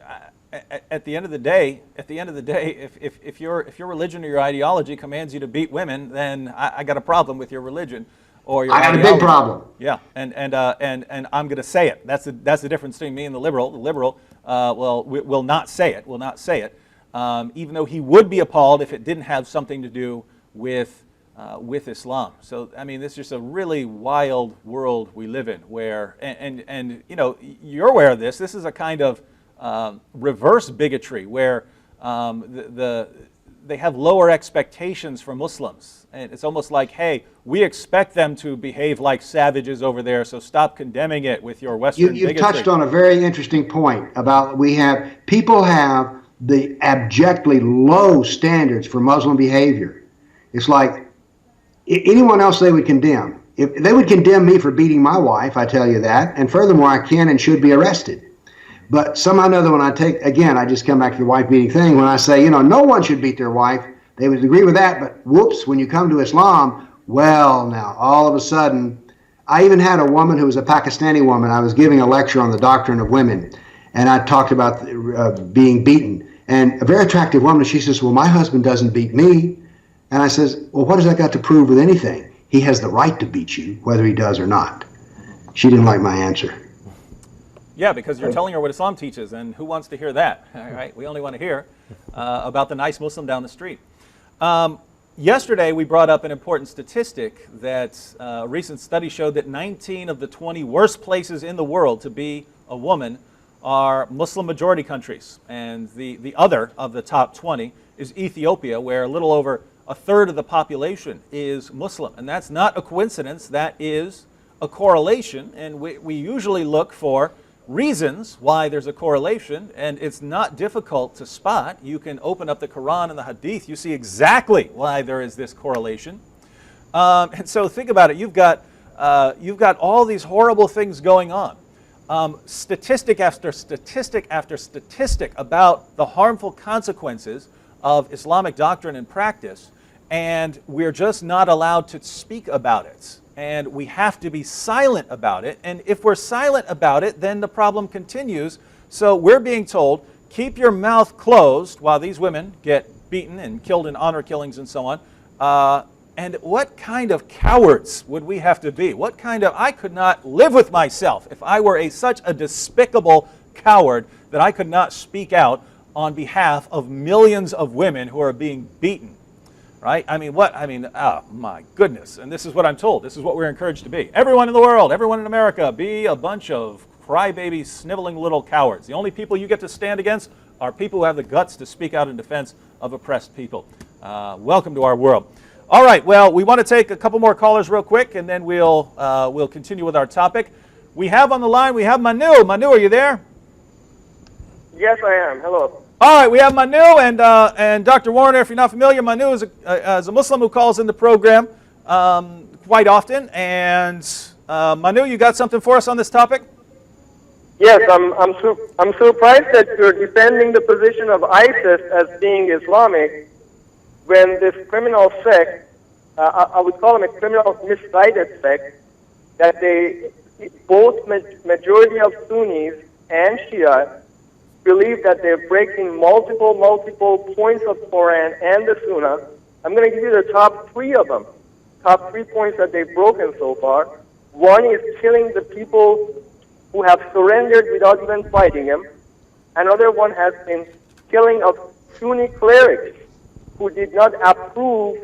Speaker 1: at the end of the day, if your religion or your ideology commands you to beat women, then I got a problem with your religion or your ideology.
Speaker 3: I got a big problem.
Speaker 1: Yeah, and I'm going to say it. That's the difference between me and the liberal. The liberal, will not say it. Will not say it, even though he would be appalled if it didn't have something to do with Islam. So I mean, this is just a really wild world we live in, where and you're aware of this. This is a kind of reverse bigotry where they have lower expectations for Muslims, and it's almost like, hey, we expect them to behave like savages over there, so stop condemning it with your Western bigotry.
Speaker 3: You've touched on a very interesting point about people have the abjectly low standards for Muslim behavior. It's like anyone else they would condemn. If they would condemn me for beating my wife, I tell you that, and furthermore, I can and should be arrested. But somehow or another, when I just come back to the wife beating thing, when I say, no one should beat their wife, they would agree with that, but whoops, when you come to Islam, well, now, all of a sudden, I even had a woman who was a Pakistani woman. I was giving a lecture on the doctrine of women, and I talked about being beaten. And a very attractive woman, she says, well, my husband doesn't beat me. And I says, well, what does that got to prove with anything? He has the right to beat you, whether he does or not. She didn't like my answer.
Speaker 1: Yeah, because you're telling her what Islam teaches, and who wants to hear that? All right, we only want to hear about the nice Muslim down the street. Yesterday, we brought up an important statistic that a recent study showed that 19 of the 20 worst places in the world to be a woman are Muslim majority countries, and the other of the top 20 is Ethiopia, where a little over a third of the population is Muslim. And that's not a coincidence, that is a correlation, and we usually look for reasons why there's a correlation, and it's not difficult to spot. You can open up the Quran and the Hadith, you see exactly why there is this correlation. And so think about it, you've got all these horrible things going on. Statistic after statistic after statistic about the harmful consequences of Islamic doctrine and practice, and we're just not allowed to speak about it. And we have to be silent about it. And if we're silent about it, then the problem continues. So we're being told, keep your mouth closed while these women get beaten and killed in honor killings and so on. And what kind of cowards would we have to be? I could not live with myself if I were such a despicable coward that I could not speak out on behalf of millions of women who are being beaten. Right? Oh my goodness. And this is what I'm told. This is what we're encouraged to be. Everyone in the world, everyone in America, be a bunch of crybaby, sniveling little cowards. The only people you get to stand against are people who have the guts to speak out in defense of oppressed people. Welcome to our world. All right, well, we want to take a couple more callers real quick, and then we'll continue with our topic. We have on the line, we have Manu. Manu, are you there?
Speaker 5: Yes, I am. Hello.
Speaker 1: All right, we have Manu, and Dr. Warner, if you're not familiar, Manu is a Muslim who calls in the program quite often. And Manu, you got something for us on this topic?
Speaker 5: Yes, I'm surprised that you're defending the position of ISIS as being Islamic when this criminal sect, I would call them a criminal misguided sect, that they, both majority of Sunnis and Shia, believe that they're breaking multiple points of Quran and the Sunnah. I'm going to give you the top 3 of them. Top 3 points that they've broken so far. One is killing the people who have surrendered without even fighting them. Another one has been killing of Sunni clerics who did not approve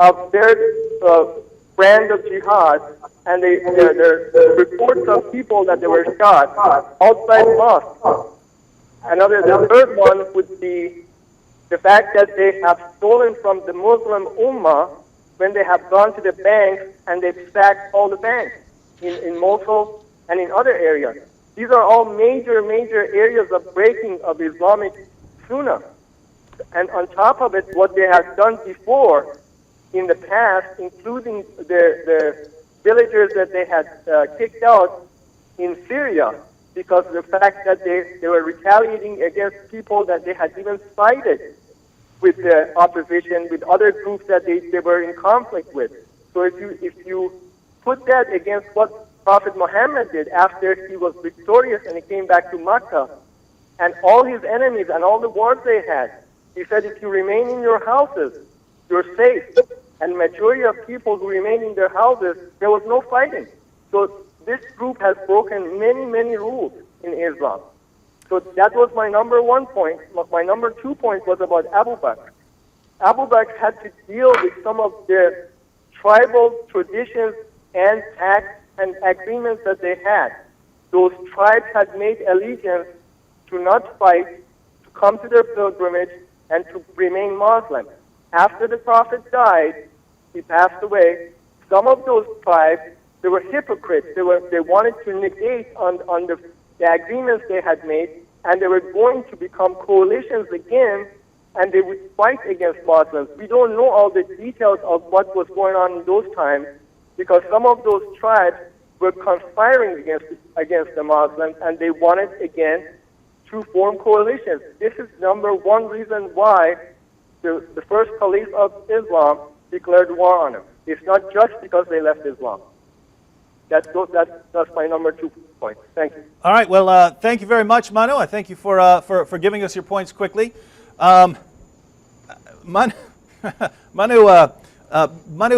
Speaker 5: of their brand of jihad, and there reports of people that they were shot outside mosques. The third one would be the fact that they have stolen from the Muslim Ummah when they have gone to the banks and they've sacked all the banks in Mosul and in other areas. These are all major areas of breaking of Islamic Sunnah. And on top of it, what they have done before in the past, including the villagers that they had kicked out in Syria, because of the fact that they were retaliating against people that they had even sided with the opposition, with other groups that they were in conflict with. So if you put that against what Prophet Muhammad did after he was victorious and he came back to Mecca, and all his enemies and all the wars they had, he said, if you remain in your houses, you're safe. And majority of people who remain in their houses, there was no fighting. So this group has broken many rules in Islam. So that was my number 1 point. My number 2 point was about Abu Bakr. Abu Bakr had to deal with some of the tribal traditions and pacts and agreements that they had. Those tribes had made allegiance to not fight, to come to their pilgrimage, and to remain Muslim. After the Prophet died, he passed away, some of those tribes, they were hypocrites. They wanted to negate on the agreements they had made, and they were going to become coalitions again, and they would fight against Muslims. We don't know all the details of what was going on in those times, because some of those tribes were conspiring against the Muslims, and they wanted again to form coalitions. This is number 1 reason why the first caliph of Islam declared war on them. It's not just because they left Islam. That's my number 2 point. Thank you.
Speaker 1: All right. Well, thank you very much, Manu. I thank you for giving us your points quickly. Manu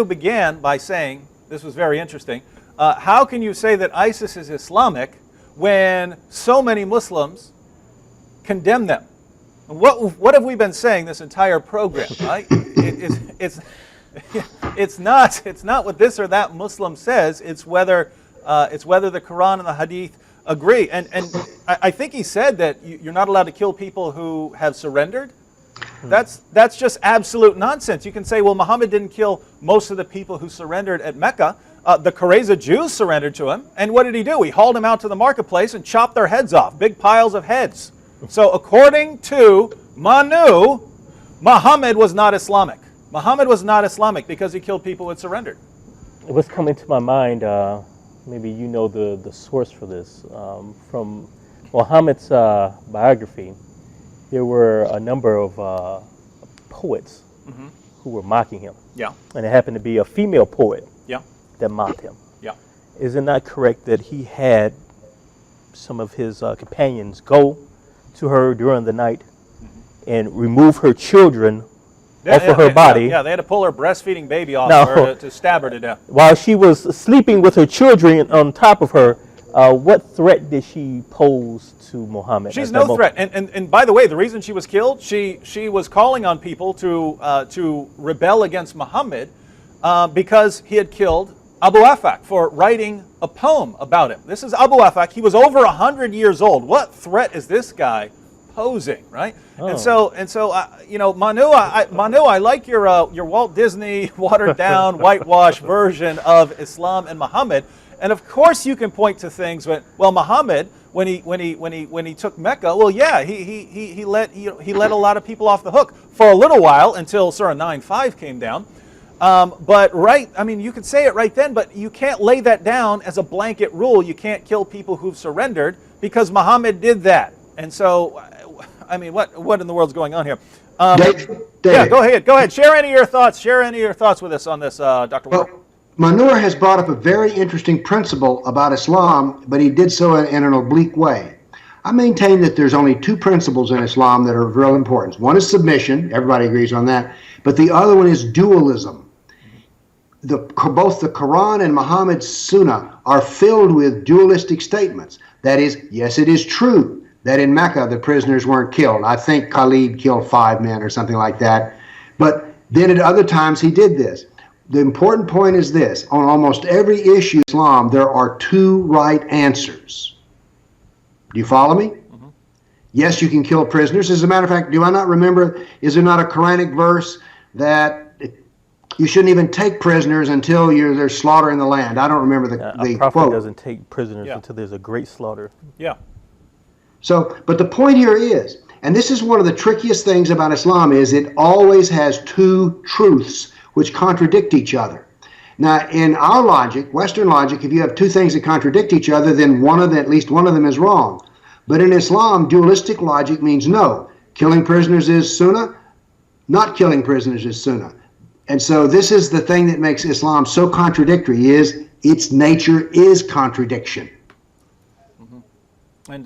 Speaker 1: began by saying, this was very interesting, how can you say that ISIS is Islamic when so many Muslims condemn them? What have we been saying this entire program, right? It's not what this or that Muslim says. It's whether the Quran and the Hadith agree. And I think he said that you're not allowed to kill people who have surrendered. That's just absolute nonsense. You can say, well, Muhammad didn't kill most of the people who surrendered at Mecca. The Qurayza Jews surrendered to him. And what did he do? He hauled them out to the marketplace and chopped their heads off, big piles of heads. So according to Manu, Muhammad was not Islamic. Muhammad was not Islamic because he killed people who had surrendered.
Speaker 2: What's coming to my mind, maybe you know the source for this, from Muhammad's biography, there were a number of poets who were mocking him.
Speaker 1: Yeah.
Speaker 2: And it happened to be a female poet
Speaker 1: Yeah.
Speaker 2: that mocked him.
Speaker 1: Yeah.
Speaker 2: Is it not correct that he had some of his companions go to her during the night and remove her children off of her body?
Speaker 1: Yeah, they had to pull her breastfeeding baby off
Speaker 2: No.
Speaker 1: her to stab her to death.
Speaker 2: While she was sleeping with her children on top of her, what threat did she pose to Muhammad?
Speaker 1: She's
Speaker 2: at that
Speaker 1: no
Speaker 2: moment?
Speaker 1: threat. And by the way, the reason she was killed, she was calling on people to rebel against Muhammad because he had killed Abu Afak for writing a poem about him. This is Abu Afak. He was over 100 years old. What threat is this guy posing, right?
Speaker 2: Oh.
Speaker 1: And so, Manu, I like your Walt Disney watered down, whitewashed version of Islam and Muhammad. And of course, you can point to things when, well, Muhammad, when he took Mecca, well, yeah, he let a lot of people off the hook for a little while until Surah 9:5 came down. But right, I mean, you could say it right then, but you can't lay that down as a blanket rule. You can't kill people who've surrendered because Muhammad did that. And so, I mean, what in the world's going on here?
Speaker 3: David,
Speaker 1: Yeah, go ahead. Share any of your thoughts with us on this, Dr. Ward.
Speaker 3: Well, Manur has brought up a very interesting principle about Islam, but he did so in an oblique way. I maintain that there's only two principles in Islam that are of real importance. One is submission, everybody agrees on that, but the other one is dualism. Both the Quran and Muhammad's Sunnah are filled with dualistic statements. That is, yes, it is true that in Mecca the prisoners weren't killed. I think Khalid killed 5 men or something like that. But then at other times he did this. The important point is this: on almost every issue in Islam, there are two right answers. Do you follow me? Mm-hmm. Yes, you can kill prisoners. As a matter of fact, do I not remember, is there not a Quranic verse that you shouldn't even take prisoners until there's slaughter in the land? I don't remember the
Speaker 2: a prophet
Speaker 3: quote.
Speaker 2: doesn't take prisoners until there's a great slaughter.
Speaker 1: Yeah.
Speaker 3: So, but the point here is, and this is one of the trickiest things about Islam, is it always has two truths which contradict each other. Now, in our logic, Western logic, if you have two things that contradict each other, then at least one of them is wrong. But in Islam, dualistic logic means no. Killing prisoners is sunnah, not killing prisoners is sunnah. And so this is the thing that makes Islam so contradictory, is its nature is contradiction.
Speaker 1: And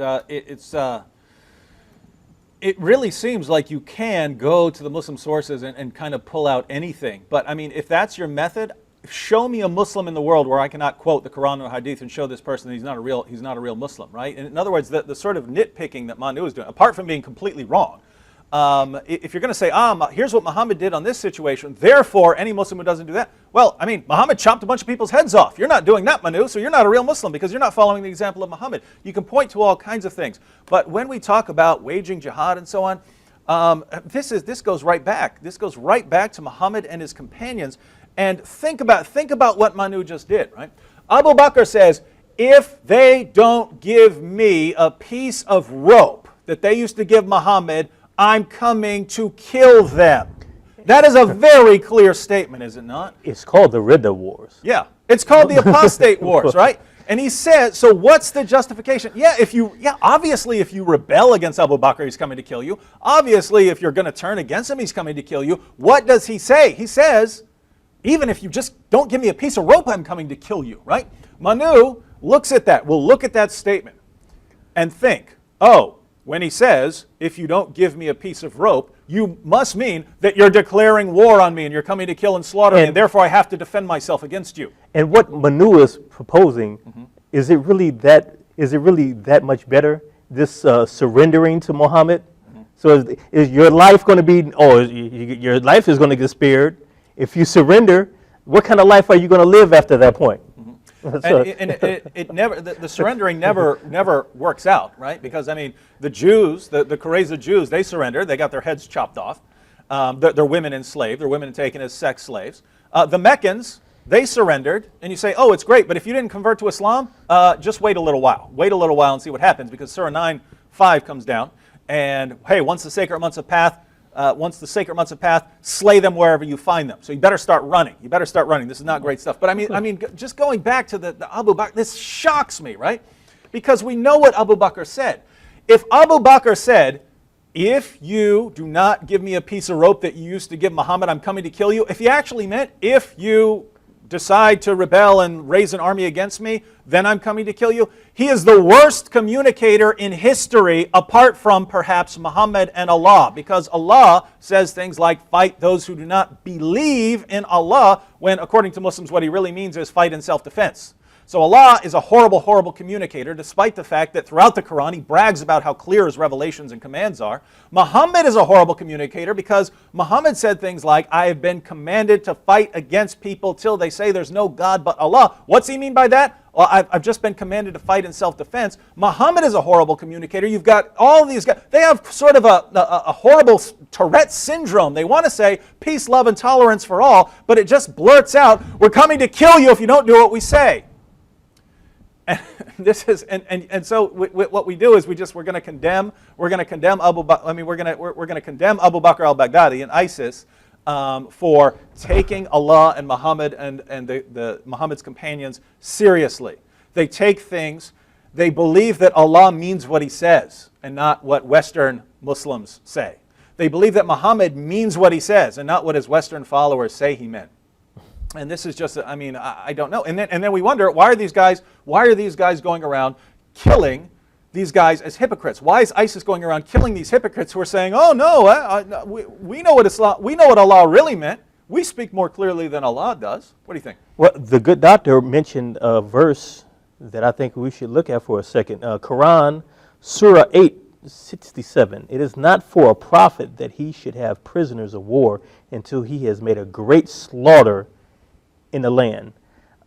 Speaker 1: it really seems like you can go to the Muslim sources and kind of pull out anything. But I mean, if that's your method, show me a Muslim in the world where I cannot quote the Quran or Hadith and show this person that he's not a real Muslim, right? And in other words, the sort of nitpicking that Manu is doing, apart from being completely wrong, if you're going to say, here's what Muhammad did on this situation, therefore any Muslim who doesn't do that, well, I mean, Muhammad chopped a bunch of people's heads off. You're not doing that, Manu, so you're not a real Muslim because you're not following the example of Muhammad. You can point to all kinds of things. But when we talk about waging jihad and so on, this goes right back. This goes right back to Muhammad and his companions. And think about what Manu just did, right? Abu Bakr says, if they don't give me a piece of rope that they used to give Muhammad, I'm coming to kill them. That is a very clear statement, is it not?
Speaker 2: It's called the Ridda Wars.
Speaker 1: Yeah, it's called the Apostate Wars, right? And he says, so what's the justification? Obviously if you rebel against Abu Bakr, he's coming to kill you. Obviously if you're going to turn against him, he's coming to kill you. What does he say? He says, even if you just don't give me a piece of rope, I'm coming to kill you, right? Manu looks at that, will look at that statement and think, when he says, if you don't give me a piece of rope, you must mean that you're declaring war on me and you're coming to kill and slaughter me, and therefore I have to defend myself against you.
Speaker 2: And what Manu is proposing, is it really that much better, this surrendering to Muhammad? So is your life going to be, your life is going to get spared. If you surrender, what kind of life are you going to live after that point?
Speaker 1: And it never, the surrendering never works out, right? Because I mean, the Jews, the Qurayza Jews, they surrendered. They got their heads chopped off. They're women enslaved. They're women taken as sex slaves. The Meccans, they surrendered. And you say, it's great, but if you didn't convert to Islam, just wait a little while. Wait a little while and see what happens, because Surah 9:5 comes down. And hey, once the sacred months have passed, slay them wherever you find them. So you better start running. This is not great stuff. But I mean, just going back to the Abu Bakr, this shocks me, right? Because we know what Abu Bakr said. If Abu Bakr said, if you do not give me a piece of rope that you used to give Muhammad, I'm coming to kill you. If he actually meant, if you decide to rebel and raise an army against me, then I'm coming to kill you. He is the worst communicator in history, apart from perhaps Muhammad and Allah, because Allah says things like fight those who do not believe in Allah, when according to Muslims what he really means is fight in self-defense. So Allah is a horrible, horrible communicator, despite the fact that throughout the Quran he brags about how clear his revelations and commands are. Muhammad is a horrible communicator because Muhammad said things like, I have been commanded to fight against people till they say there's no God but Allah. What's he mean by that? Well, I've just been commanded to fight in self-defense. Muhammad is a horrible communicator. You've got all these guys. They have sort of a horrible Tourette syndrome. They want to say peace, love, and tolerance for all, but it just blurts out, we're coming to kill you if you don't do what we say. And this is so what we do is we're going to condemn Abu Bakr al-Baghdadi and ISIS for taking Allah and Muhammad and the Muhammad's companions seriously. They take things, they believe that Allah means what he says and not what Western Muslims say. They believe that Muhammad means what he says and not what his Western followers say he meant. And this is just, I don't know. And then we wonder, why are these guys going around killing these guys as hypocrites? Why is ISIS going around killing these hypocrites who are saying, oh no, we know what Allah really meant. We speak more clearly than Allah does. What do you think?
Speaker 2: Well, the good doctor mentioned a verse that I think we should look at for a second. Quran, Surah 8:67. It is not for a prophet that he should have prisoners of war until he has made a great slaughter in the land.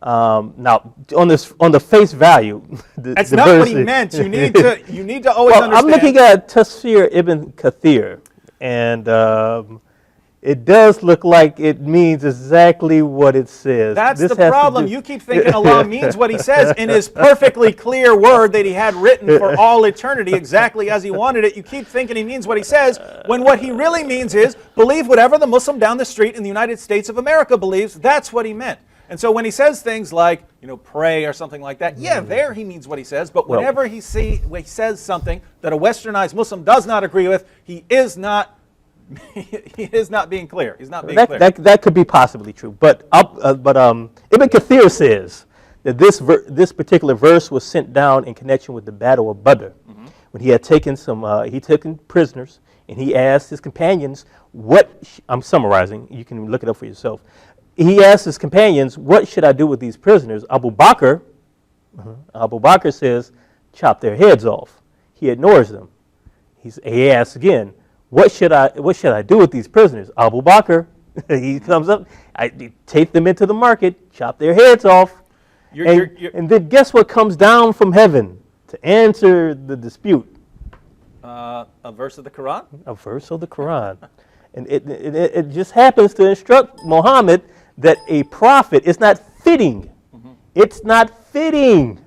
Speaker 2: Now, on the face value,
Speaker 1: that's not what he meant. You need to always understand.
Speaker 2: I'm looking at Tafsir Ibn Kathir, and it does look like it means exactly what it says.
Speaker 1: That's the problem. You keep thinking Allah means what he says in his perfectly clear word that he had written for all eternity exactly as he wanted it. You keep thinking he means what he says when what he really means is believe whatever the Muslim down the street in the United States of America believes. That's what he meant. And so when he says things like, pray or something like that, there he means what he says. But whenever he says something that a westernized Muslim does not agree with, he is not being clear. He's not being clear.
Speaker 2: That could be possibly true. But Ibn Kathir says that this particular verse was sent down in connection with the Battle of Badr, when he had taken prisoners, and he asked his companions I'm summarizing. You can look it up for yourself. He asked his companions, what should I do with these prisoners? Abu Bakr says, chop their heads off. He ignores them. He asks again, what should I do with these prisoners? Abu Bakr, he comes up, I take them into the market, chop their heads off. And then guess what comes down from heaven to answer the dispute?
Speaker 1: A verse of the Quran?
Speaker 2: A verse of the Quran. And it just happens to instruct Muhammad that a prophet is not fitting. It's not fitting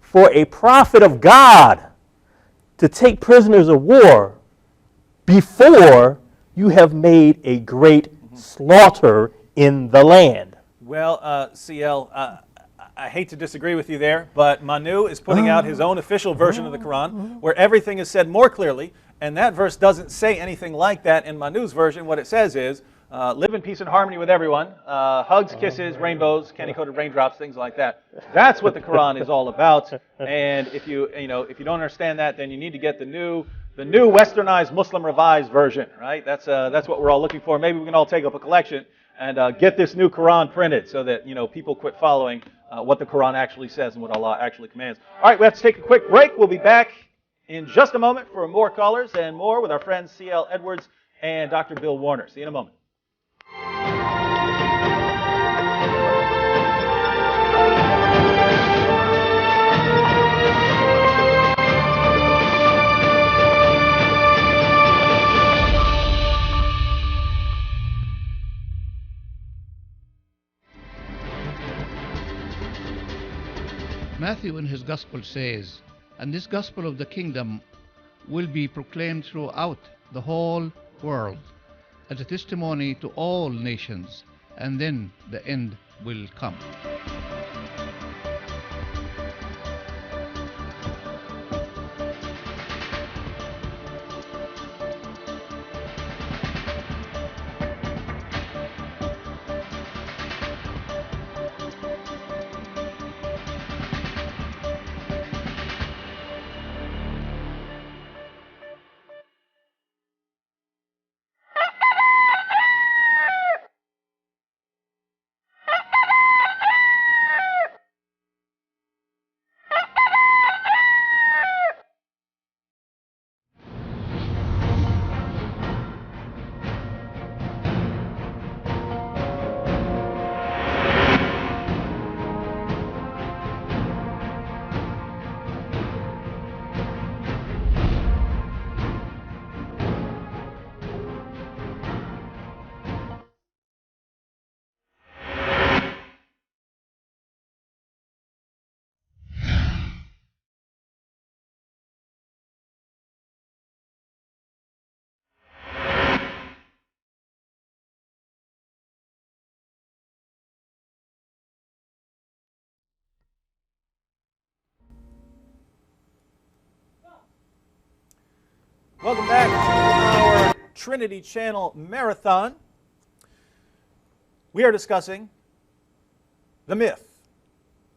Speaker 2: for a prophet of God to take prisoners of war before you have made a great slaughter in the land.
Speaker 1: Well, CL, I hate to disagree with you there, but Manu is putting out his own official version of the Quran where everything is said more clearly, and that verse doesn't say anything like that in Manu's version. What it says is, live in peace and harmony with everyone, hugs, kisses, rainbows, candy-coated raindrops, things like that. That's what the Quran is all about, and if you don't understand that, then you need to get the new westernized Muslim revised version, right? That's what we're all looking for. Maybe we can all take up a collection and get this new Quran printed so that people quit following what the Quran actually says and what Allah actually commands. All right, we have to take a quick break. We'll be back in just a moment for more callers and more with our friends C.L. Edwards and Dr. Bill Warner. See you in a moment.
Speaker 6: Matthew in his gospel says, and this gospel of the kingdom will be proclaimed throughout the whole world as a testimony to all nations, and then the end will come.
Speaker 1: Welcome back to our Trinity Channel Marathon. We are discussing the myth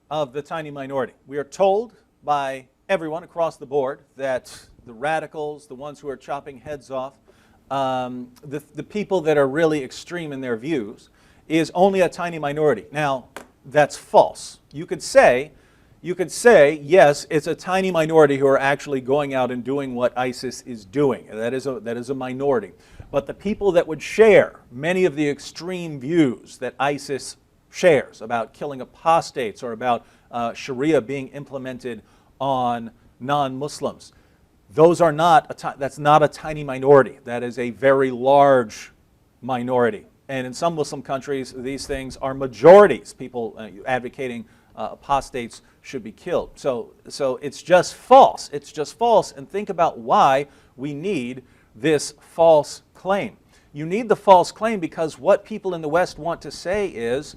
Speaker 1: of the tiny minority. We are told by everyone across the board that the radicals, the ones who are chopping heads off, the people that are really extreme in their views, is only a tiny minority. Now, that's false. You could say, yes, it's a tiny minority who are actually going out and doing what ISIS is doing. That is a minority. But the people that would share many of the extreme views that ISIS shares about killing apostates or about Sharia being implemented on non-Muslims, that's not a tiny minority. That is a very large minority. And in some Muslim countries, these things are majorities, people advocating apostates should be killed. So it's just false. It's just false. And think about why we need this false claim. You need the false claim because what people in the West want to say is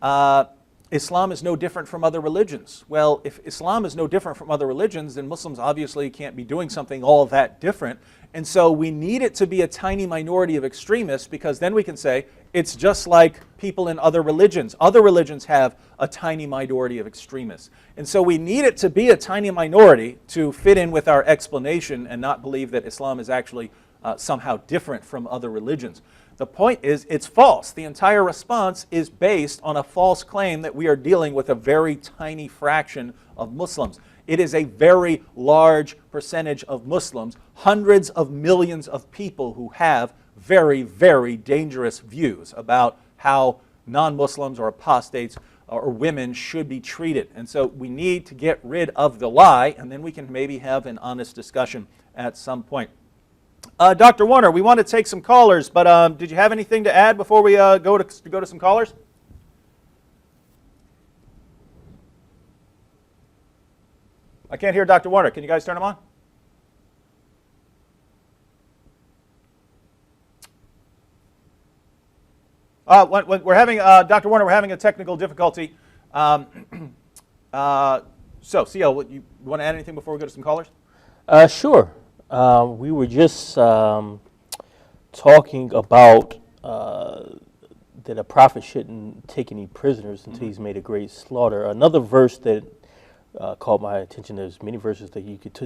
Speaker 1: Islam is no different from other religions. Well, if Islam is no different from other religions, then Muslims obviously can't be doing something all that different. And so we need it to be a tiny minority of extremists because then we can say it's just like people in other religions. Other religions have a tiny minority of extremists. And so we need it to be a tiny minority to fit in with our explanation and not believe that Islam is actually somehow different from other religions. The point is, it's false. The entire response is based on a false claim that we are dealing with a very tiny fraction of Muslims. It is a very large percentage of Muslims, hundreds of millions of people who have very, very dangerous views about how non-Muslims or apostates or women should be treated. And so we need to get rid of the lie, and then we can maybe have an honest discussion at some point. Dr. Warner, we want to take some callers, but did you have anything to add before we go to some callers? I can't hear Dr. Warner. Can you guys turn him on? We're having Dr. Warner. We're having a technical difficulty. So, CL, you want to add anything before we go to some callers?
Speaker 2: Sure. We were just talking about that a prophet shouldn't take any prisoners until he's made a great slaughter. Another verse that caught my attention, there's many verses that you could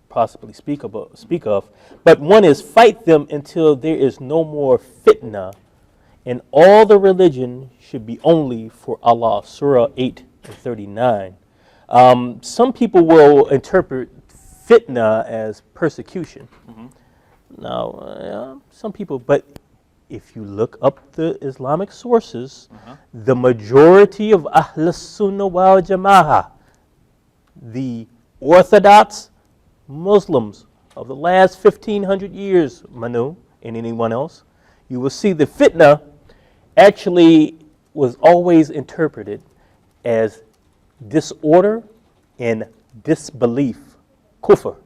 Speaker 2: possibly speak of, but one is, fight them until there is no more fitna, and all the religion should be only for Allah. Surah 8:39. Some people will interpret fitna as persecution. Now, some people, but if you look up the Islamic sources, the majority of Ahl Sunnah wal Jama'ah, the Orthodox Muslims of the last 1,500 years, Manu, and anyone else, you will see the fitna actually was always interpreted as disorder and disbelief. Kufr.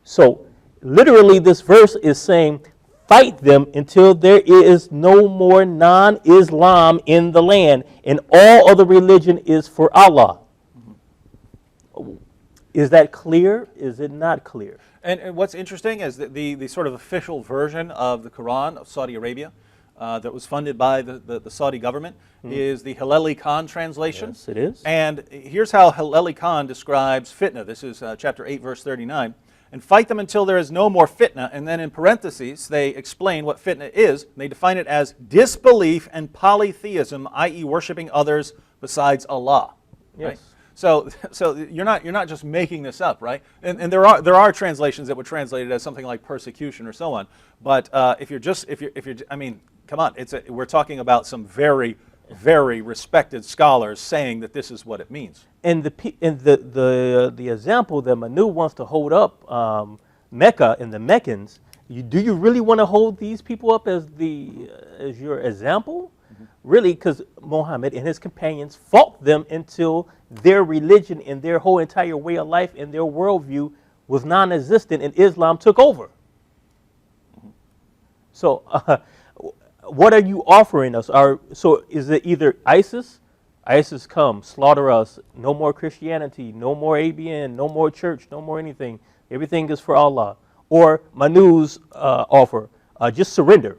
Speaker 2: So literally this verse is saying, fight them until there is no more non-Islam in the land and all other religion is for Allah. Is that clear? Is it not clear?
Speaker 1: And what's interesting is that the sort of official version of the Quran of Saudi Arabia that was funded by the Saudi government is the Haleli Khan translation.
Speaker 2: Yes, it is.
Speaker 1: And here's how Haleli Khan describes fitna. This is chapter 8, verse 39. And fight them until there is no more fitna. And then in parentheses, they explain what fitna is. They define it as disbelief and polytheism, i.e. worshiping others besides Allah.
Speaker 2: Yes.
Speaker 1: Right? So you're not just making this up, right? And there are translations that would translate it as something like persecution or so on. But if you're I mean, come on, we're talking about some very, very respected scholars saying that this is what it means.
Speaker 2: And the example that Manu wants to hold up, Mecca and the Meccans, do you really want to hold these people up as your example? Really, because Muhammad and his companions fought them until their religion and their whole entire way of life and their worldview was non-existent and Islam took over. So what are you offering us? So is it either ISIS come, slaughter us, no more Christianity, no more ABN, no more church, no more anything, everything is for Allah, Or my news offer, just surrender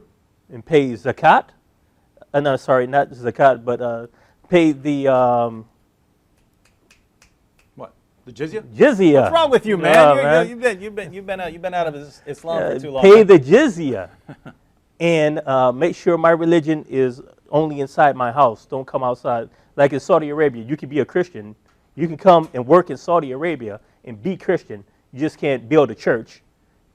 Speaker 2: and pay zakat. No, sorry, not zakat, but pay the
Speaker 1: What? The jizya?
Speaker 2: jizya.
Speaker 1: What's wrong with you, man?
Speaker 2: Yeah,
Speaker 1: You've been out of Islam for too long.
Speaker 2: Pay
Speaker 1: man.
Speaker 2: the jizya, and make sure my religion is only inside my house. Don't come outside. Like in Saudi Arabia, you can be a Christian. You can come and work in Saudi Arabia and be Christian. You just can't build a church.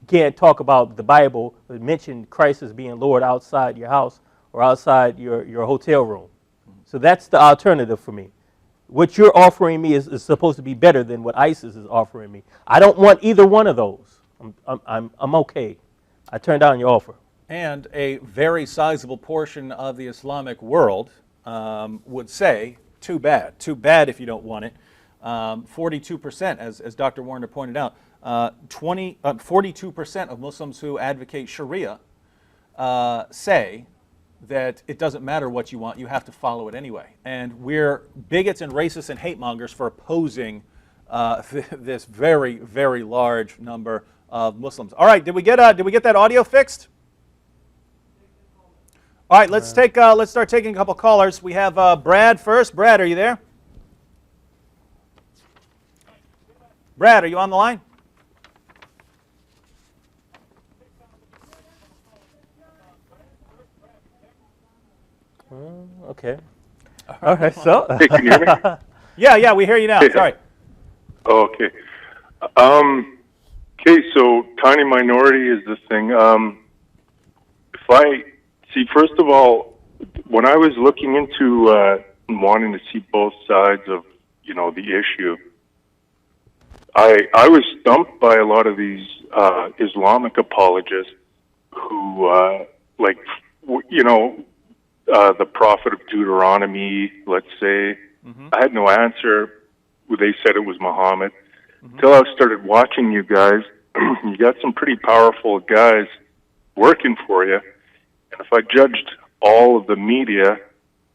Speaker 2: You can't talk about the Bible, mention Christ as being Lord outside your house or outside your hotel room. So that's the alternative for me. What you're offering me is supposed to be better than what ISIS is offering me. I don't want either one of those. I'm okay. I turned down your offer.
Speaker 1: And a very sizable portion of the Islamic world would say, too bad if you don't want it. 42%, as Dr. Warner pointed out, 42% of Muslims who advocate Sharia say that it doesn't matter what you want, you have to follow it anyway. And we're bigots and racists and hate mongers for opposing this very, very large number of Muslims. All right, did we get that audio fixed? All right, let's start taking a couple callers. We have Brad first. Brad, are you there? Brad, are you on the line?
Speaker 2: Okay. All right. So.
Speaker 7: Hey, can you hear me?
Speaker 1: Yeah, we hear you now. Sorry.
Speaker 7: Oh, okay. Okay, so tiny minority is the thing. If I see, first of all, when I was looking into wanting to see both sides of, the issue, I was stumped by a lot of these Islamic apologists who, the prophet of Deuteronomy, let's say. I had no answer. They said it was Muhammad. Until I started watching you guys, you got some pretty powerful guys working for you. And if I judged all of the media,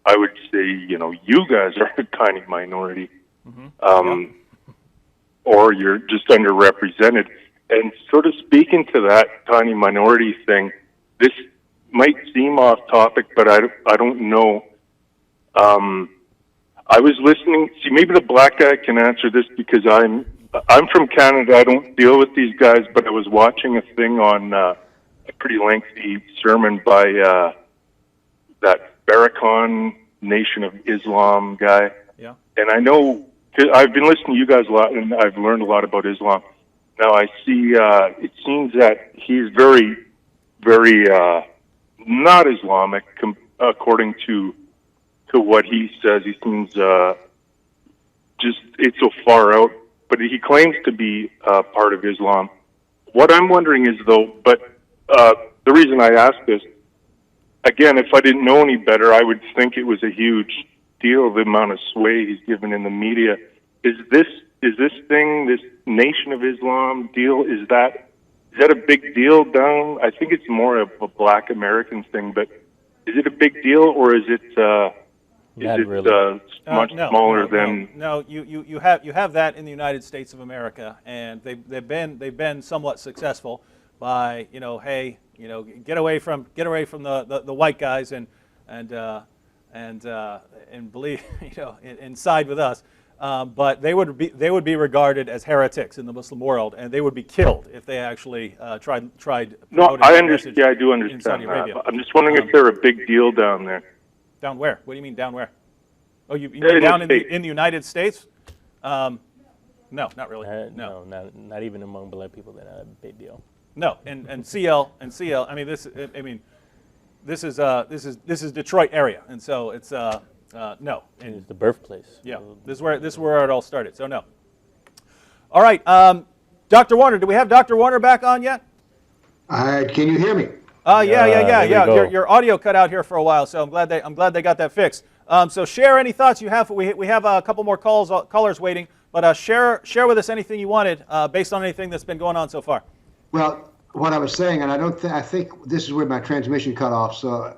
Speaker 7: I would say, you guys are a tiny minority. Or you're just underrepresented. And sort of speaking to that tiny minority thing, this might seem off topic, but I don't know. I was listening. See, maybe the black guy can answer this because I'm from Canada. I don't deal with these guys, but I was watching a thing on a pretty lengthy sermon by that Farrakhan Nation of Islam guy.
Speaker 1: Yeah.
Speaker 7: And I know, cause I've been listening to you guys a lot, and I've learned a lot about Islam. Now I see. It seems that he's very, very not Islamic, according to what he says. He seems it's so far out, but he claims to be part of Islam. What I'm wondering is, though, but the reason I ask this, again, if I didn't know any better, I would think it was a huge deal, the amount of sway he's given in the media. Is this thing, this Nation of Islam deal, is that a big deal down? I think it's more of a black American thing, but is it a big deal, or is it much smaller than?
Speaker 1: No, you have that in the United States of America, and they've been somewhat successful by get away from the white guys and believe and side with us. But they would be regarded as heretics in the Muslim world, and they would be killed if they actually tried.
Speaker 7: No, I understand. Yeah, I do understand
Speaker 1: that.
Speaker 7: I'm just wondering if they're a big deal down there.
Speaker 1: Down where? What do you mean down where? Oh, you mean down in the United States? No, not really.
Speaker 2: No, not even among black people. They're not a big deal.
Speaker 1: No, and CL. I mean, this is Detroit area, and so it's no. And
Speaker 2: It's the birthplace.
Speaker 1: yeah, this is where it all started. So no. All right, Dr. Warner. Do we have Dr. Warner back on yet?
Speaker 3: Can you hear me?
Speaker 1: Yeah.
Speaker 2: there we go.
Speaker 1: Your audio cut out here for a while, so I'm glad they got that fixed. So share any thoughts you have. We have a couple more callers waiting, but share with us anything you wanted based on anything that's been going on so far.
Speaker 3: Well, what I was saying, and I think this is where my transmission cut off, so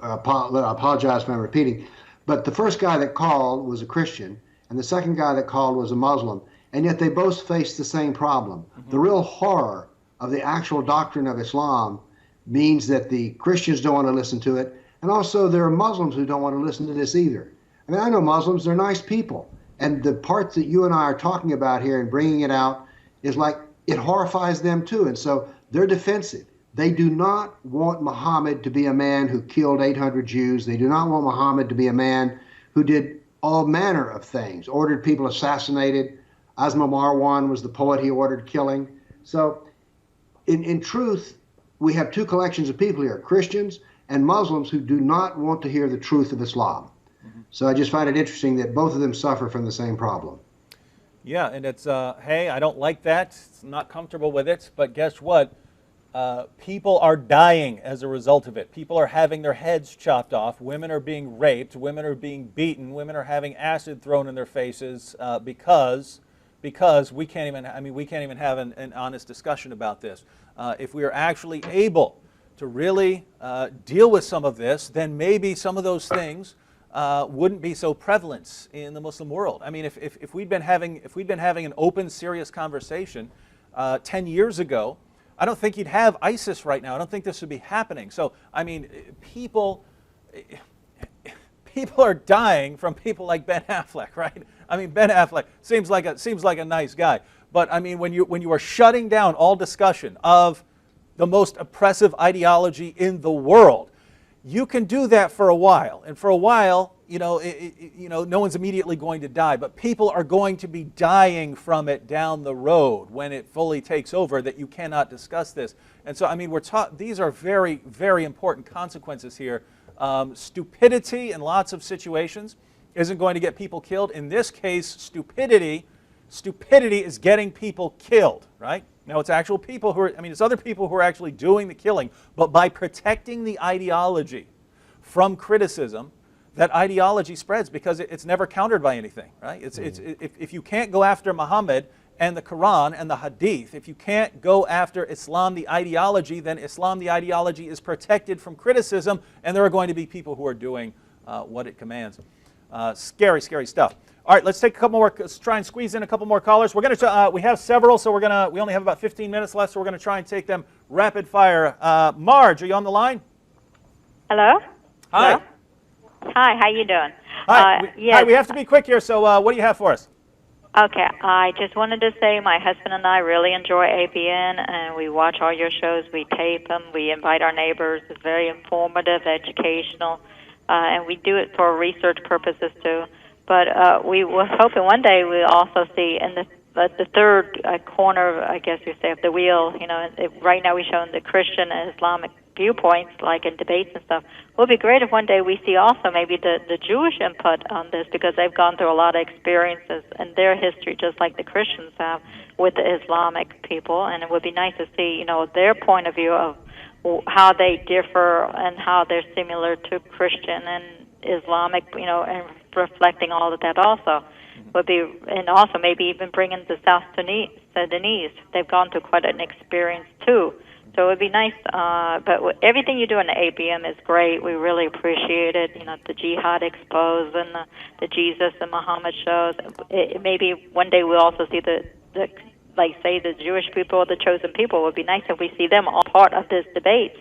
Speaker 3: I apologize for repeating. But the first guy that called was a Christian, and the second guy that called was a Muslim, and yet they both faced the same problem. The real horror of the actual doctrine of Islam means that the Christians don't want to listen to it. And also, there are Muslims who don't want to listen to this either. I mean, I know Muslims, they're nice people. And the parts that you and I are talking about here and bringing it out is like, it horrifies them too. And so they're defensive. They do not want Muhammad to be a man who killed 800 Jews. They do not want Muhammad to be a man who did all manner of things, ordered people assassinated. Asma Marwan was the poet he ordered killing. So in truth, we have two collections of people here, Christians and Muslims, who do not want to hear the truth of Islam. So I just find it interesting that both of them suffer from the same problem.
Speaker 1: Yeah, and it's, hey, I don't like that. I'm not comfortable with it. But guess what? People are dying as a result of it. People are having their heads chopped off. Women are being raped. Women are being beaten. Women are having acid thrown in their faces because we can't even have an honest discussion about this. If we are actually able to really deal with some of this, then maybe some of those things wouldn't be so prevalent in the Muslim world. I mean, if we'd been having an open, serious conversation 10 years ago, I don't think you'd have ISIS right now. I don't think this would be happening. So, I mean, people are dying from people like Ben Affleck, right? I mean, Ben Affleck seems like a nice guy, but I mean, when you are shutting down all discussion of the most oppressive ideology in the world, you can do that for a while, and for a while, no one's immediately going to die, but people are going to be dying from it down the road when it fully takes over, that you cannot discuss this. And so, I mean, these are very, very important consequences here. Stupidity in lots of situations isn't going to get people killed. In this case, stupidity is getting people killed, right? Now, it's actual people it's other people who are actually doing the killing, but by protecting the ideology from criticism, that ideology spreads because it's never countered by anything, right? If you can't go after Muhammad and the Quran and the Hadith, if you can't go after Islam, the ideology, then Islam, the ideology, is protected from criticism, and there are going to be people who are doing what it commands. Scary, scary stuff. All right, let's take a couple more. Let's try and squeeze in a couple more callers. We're going to. We have several, so we only have about 15 minutes left, so we're going to try and take them rapid fire. Marge, are you on the line?
Speaker 8: Hello?
Speaker 1: Hi.
Speaker 8: Hello? Hi, how you doing?
Speaker 1: Hi.
Speaker 8: Yes.
Speaker 1: Hi. We have to be quick here. So, what do you have for us?
Speaker 8: Okay, I just wanted to say my husband and I really enjoy ABN, and we watch all your shows. We tape them. We invite our neighbors. It's very informative, educational, and we do it for research purposes too. But we were hoping one day we'll also see in the third corner, I guess you say, of the wheel. Right now we're showing the Christian and Islamic viewpoints, like in debates and stuff. It would be great if one day we see also maybe the Jewish input on this, because they've gone through a lot of experiences in their history, just like the Christians have with the Islamic people. And it would be nice to see, their point of view of how they differ and how they're similar to Christian and Islamic, and reflecting all of that also would be, and also maybe even bringing the South Sudanese. They've gone through quite an experience too. So it would be nice, but everything you do in the ABM is great. We really appreciate it. The Jihad Exposed and the Jesus and Muhammad shows. Maybe one day we'll also see the the Jewish people or the chosen people. It would be nice if we see them all part of this debate,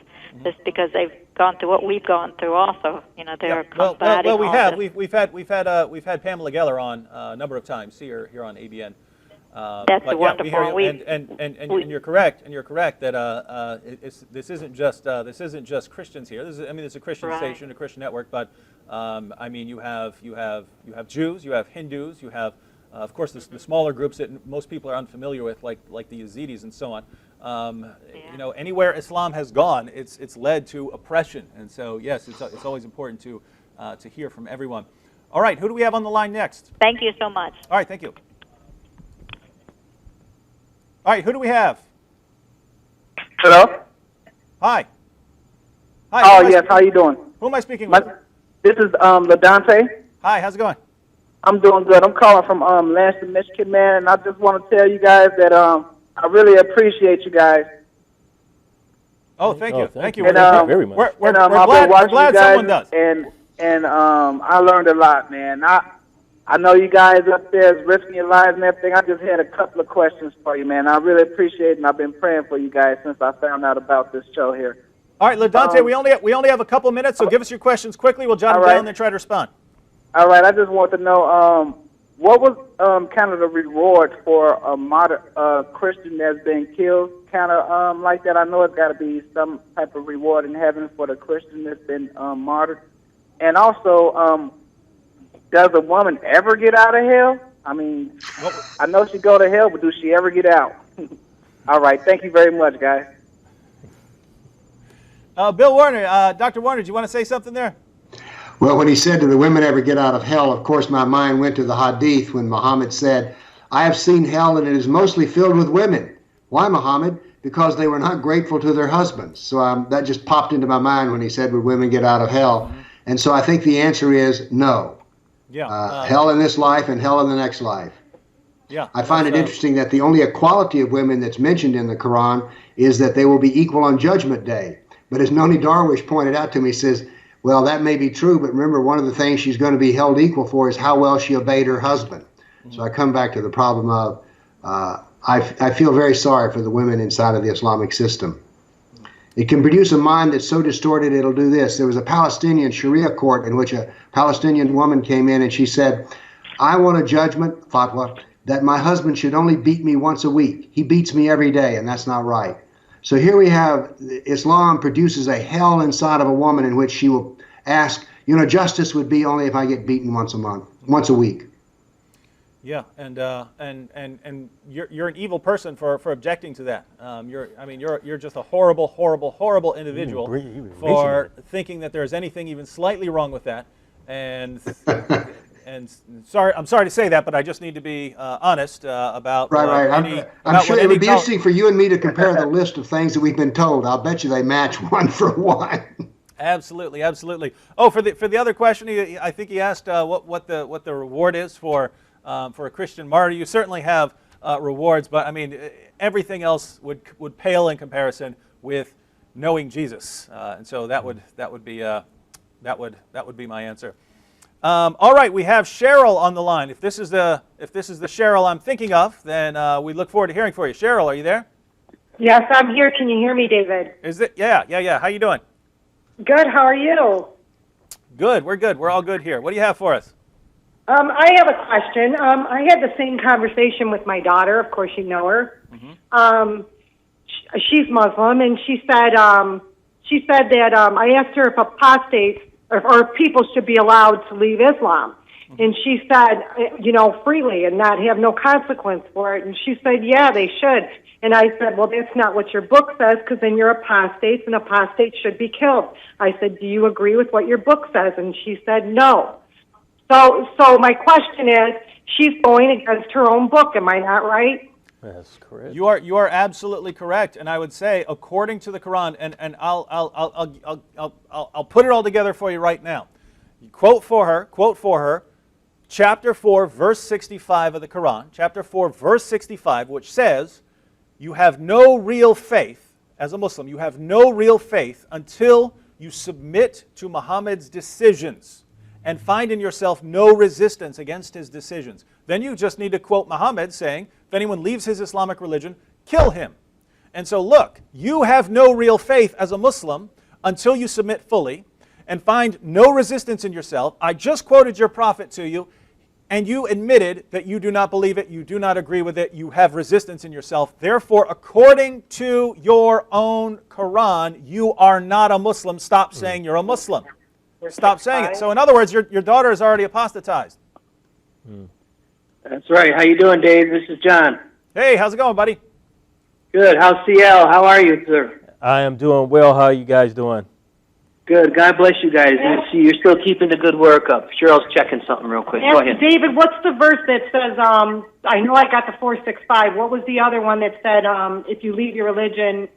Speaker 8: just because they've gone through what we've gone through also. They're combating
Speaker 1: well, we
Speaker 8: all
Speaker 1: have.
Speaker 8: this.
Speaker 1: We've had Pamela Geller on a number of times here on ABN.
Speaker 8: That's
Speaker 1: but
Speaker 8: wonderful.
Speaker 1: We hear you. And you're correct. And you're correct that this isn't just Christians here. It's a Christian station, a Christian network. But you have Jews, you have Hindus, you have of course the smaller groups that most people are unfamiliar with, like the Yazidis and so on. Anywhere Islam has gone, it's led to oppression. And so yes, it's always important to hear from everyone. All right, who do we have on the line next?
Speaker 8: Thank you so much.
Speaker 1: All right, thank you. All right, who do we have?
Speaker 5: Hello?
Speaker 1: Hi.
Speaker 5: Oh, yes, how you doing?
Speaker 1: Who am I speaking with?
Speaker 5: This is LaDante.
Speaker 1: Hi, how's it going?
Speaker 5: I'm doing good. I'm calling from Lansing, Michigan, man, and I just want to tell you guys that I really appreciate you guys.
Speaker 1: Oh, thank you. Thank you.
Speaker 5: And,
Speaker 2: very much.
Speaker 1: We're
Speaker 5: I've been watching
Speaker 1: glad
Speaker 5: you guys,
Speaker 1: someone does.
Speaker 5: And I learned a lot, man.
Speaker 9: I know you guys up there is risking your lives and everything. I just had a couple of questions for you, man. I really appreciate it, and I've been praying for you guys since I found out about this show here.
Speaker 1: All right, LaDante, we only have a couple minutes, so give us your questions quickly. We'll jot them down and then try to respond.
Speaker 9: All right, I just want to know what was kind of the reward for a martyr Christian that's been killed, kind of like that. I know it's got to be some type of reward in heaven for the Christian that's been martyred. And also, does a woman ever get out of hell? I mean, I know she go to hell, but does she ever get out? All right, thank you very much, guys.
Speaker 1: Bill Warner, Dr. Warner, do you want to say something there?
Speaker 3: Well, when he said, do the women ever get out of hell, of course my mind went to the hadith when Muhammad said, I have seen hell and it is mostly filled with women. Why, Muhammad? Because they were not grateful to their husbands. So that just popped into my mind when he said, would women get out of hell? And so I think the answer is no.
Speaker 1: Yeah.
Speaker 3: Hell in this life and hell in the next life.
Speaker 1: Yeah.
Speaker 3: I find it interesting that the only equality of women that's mentioned in the Quran is that they will be equal on Judgment Day. But as Noni Darwish pointed out to me, he says, well, that may be true, but remember, one of the things she's going to be held equal for is how well she obeyed her husband. So I come back to the problem of I feel very sorry for the women inside of the Islamic system. It can produce a mind that's so distorted it'll do this. There was a Palestinian Sharia court in which a Palestinian woman came in and she said, I want a judgment, fatwa, that my husband should only beat me once a week. He beats me every day, and that's not right. So here we have Islam produces a hell inside of a woman in which she will ask, justice would be only if I get beaten once a week.
Speaker 1: Yeah, and you're an evil person for objecting to that. You're just a horrible individual for thinking that there's anything even slightly wrong with that. And I'm sorry to say that, but I just need to be honest about
Speaker 3: right. I'm sure it would be interesting for you and me to compare the list of things that we've been told. I'll bet you they match one for one.
Speaker 1: Absolutely. Oh, for the other question, I think he asked what the reward is for a Christian martyr. You certainly have rewards, but I mean everything else would pale in comparison with knowing Jesus, and so that would be my answer. All right, we have Cheryl on the line. If this is the Cheryl I'm thinking of, then we look forward to hearing from you. Cheryl, are you there?
Speaker 10: Yes, I'm here. Can you hear me, David?
Speaker 1: Is it? Yeah. How you doing?
Speaker 10: Good. How are you?
Speaker 1: Good. We're good. We're all good here. What do you have for us?
Speaker 10: I have a question. I had the same conversation with my daughter. Of course, you know her. Mm-hmm. She's Muslim, and she said that I asked her if apostates or people should be allowed to leave Islam. Mm-hmm. And she said, freely and not have no consequence for it. And she said, yeah, they should. And I said, well, that's not what your book says, because then you're apostates, and apostates should be killed. I said, do you agree with what your book says? And she said, no. So my question is, she's going against her own book. Am I not right?
Speaker 2: That's correct.
Speaker 1: You are absolutely correct, and I would say, according to the Quran, and I'll put it all together for you right now. You quote for her, chapter 4, verse 65 of the Quran, chapter 4, verse 65, which says, you have no real faith as a Muslim. You have no real faith until you submit to Muhammad's decisions and find in yourself no resistance against his decisions. Then you just need to quote Muhammad saying, if anyone leaves his Islamic religion, kill him. And so look, you have no real faith as a Muslim until you submit fully and find no resistance in yourself. I just quoted your prophet to you, and you admitted that you do not believe it, you do not agree with it, you have resistance in yourself. Therefore, according to your own Quran, you are not a Muslim. Stop saying you're a Muslim. Stop saying it. So in other words, your daughter is already apostatized.
Speaker 11: That's right. How you doing, Dave? This is John.
Speaker 1: Hey, how's it going, buddy?
Speaker 11: Good. How's CL? How are you, sir?
Speaker 2: I am doing well. How are you guys doing?
Speaker 11: Good. God bless you guys. I see you're still keeping the good work up. Cheryl's checking something real quick. Go ahead.
Speaker 10: David, what's the verse that says, I know I got the 465. What was the other one that said, if you leave your religion,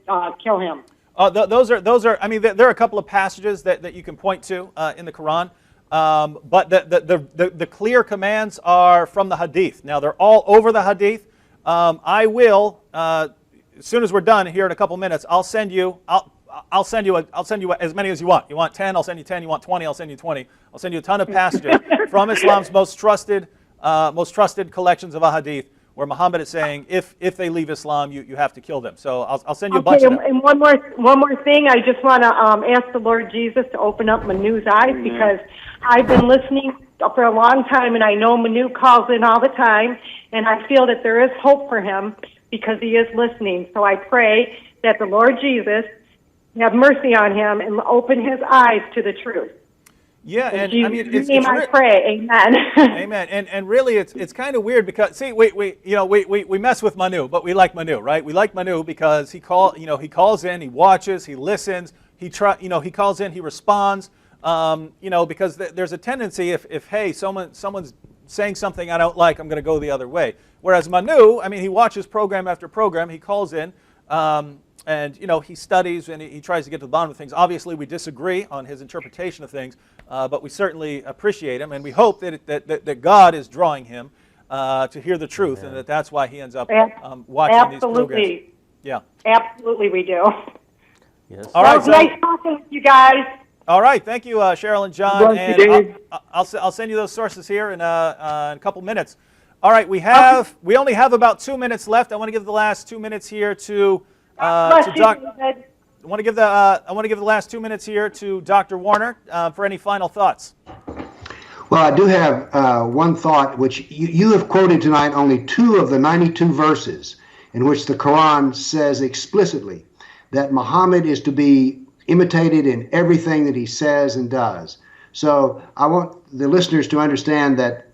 Speaker 10: kill him?
Speaker 1: Those are. I mean, there are a couple of passages that you can point to in the Quran, but the clear commands are from the Hadith. Now they're all over the Hadith. I will, as soon as we're done here in a couple minutes, I'll send you as many as you want. You want 10, I'll send you 10. You want 20, I'll send you 20. I'll send you a ton of passages from Islam's most trusted most trusted collections of ahadith where Muhammad is saying if they leave Islam, you have to kill them. So I'll send you a bunch of them.
Speaker 10: And one more thing, I just want to ask the Lord Jesus to open up Manu's eyes, because I've been listening for a long time, and I know Manu calls in all the time, and I feel that there is hope for him because he is listening. So I pray that the Lord Jesus have mercy on him and open his eyes to the truth.
Speaker 1: Yeah, and
Speaker 10: Jesus'
Speaker 1: I mean, it's
Speaker 10: name I pray, amen.
Speaker 1: Amen. And really, it's kind of weird because see, we mess with Manu, but we like Manu, right? We like Manu because he calls in, he watches, he listens, he calls in, he responds. Because there's a tendency if hey, someone's saying something I don't like, I'm going to go the other way. Whereas Manu, I mean, he watches program after program, he calls in. And he studies and he tries to get to the bottom of things. Obviously, we disagree on his interpretation of things, but we certainly appreciate him, and we hope that God is drawing him to hear the truth, and that's why he ends up watching these programs. Yeah.
Speaker 10: Absolutely, we do.
Speaker 2: Yes.
Speaker 1: All
Speaker 10: Well,
Speaker 1: right.
Speaker 10: it was nice talking with you guys.
Speaker 1: All right. Thank you, Cheryl and John.
Speaker 5: Bless you,
Speaker 1: And
Speaker 5: Dave.
Speaker 1: I'll send you those sources here in a couple minutes. All right. We only have about 2 minutes left. I want to give the last 2 minutes here to.
Speaker 10: Bless you,
Speaker 1: Doc,
Speaker 10: David.
Speaker 1: I want to give the last 2 minutes here to Dr. Warner for any final thoughts.
Speaker 3: Well, I do have one thought, which you have quoted tonight only 2 of the 92 verses in which the Quran says explicitly that Muhammad is to be imitated in everything that he says and does. So I want the listeners to understand that,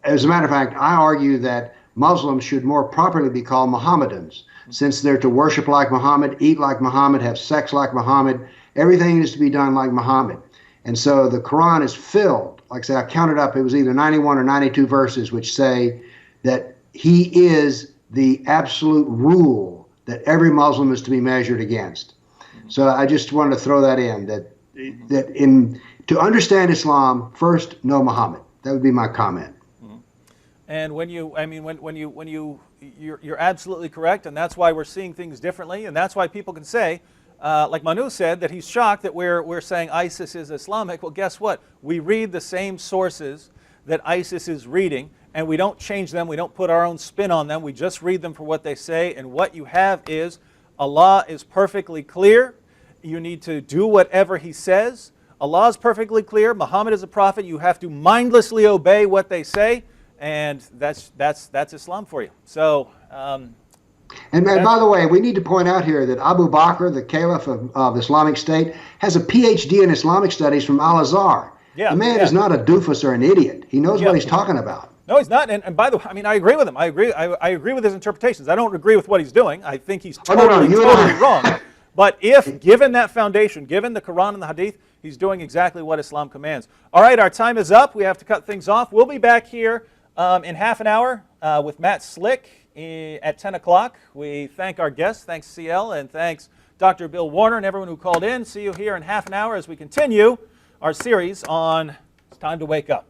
Speaker 3: as a matter of fact, I argue that Muslims should more properly be called Mohammedans, since they're to worship like Muhammad, eat like Muhammad, have sex like Muhammad. Everything is to be done like Muhammad. And so the Quran is filled, like I said, I counted up, it was either 91 or 92 verses which say that he is the absolute rule that every Muslim is to be measured against. So I just wanted to throw that in, to understand Islam, first know Muhammad. That would be my comment.
Speaker 1: And you're absolutely correct, and that's why we're seeing things differently, and that's why people can say, like Manu said, that he's shocked that we're saying ISIS is Islamic. Well, guess what? We read the same sources that ISIS is reading, and we don't change them. We don't put our own spin on them. We just read them for what they say, and what you have is Allah is perfectly clear. You need to do whatever He says. Allah is perfectly clear. Muhammad is a prophet. You have to mindlessly obey what they say. And that's Islam for you. So,
Speaker 3: and by the way, we need to point out here that Abu Bakr, the Caliph of Islamic State, has a PhD in Islamic studies from Al-Azhar.
Speaker 1: Yeah,
Speaker 3: the man is not a doofus or an idiot. He knows what he's talking about.
Speaker 1: No, he's not. And by the way, I mean, I agree with him. I agree with his interpretations. I don't agree with what he's doing. I think he's totally wrong. But if given that foundation, given the Quran and the Hadith, he's doing exactly what Islam commands. All right, our time is up. We have to cut things off. We'll be back here in half an hour with Matt Slick at 10 o'clock. We thank our guests. Thanks, CL, and thanks Dr. Bill Warner and everyone who called in. See you here in half an hour as we continue our series on It's Time to Wake Up.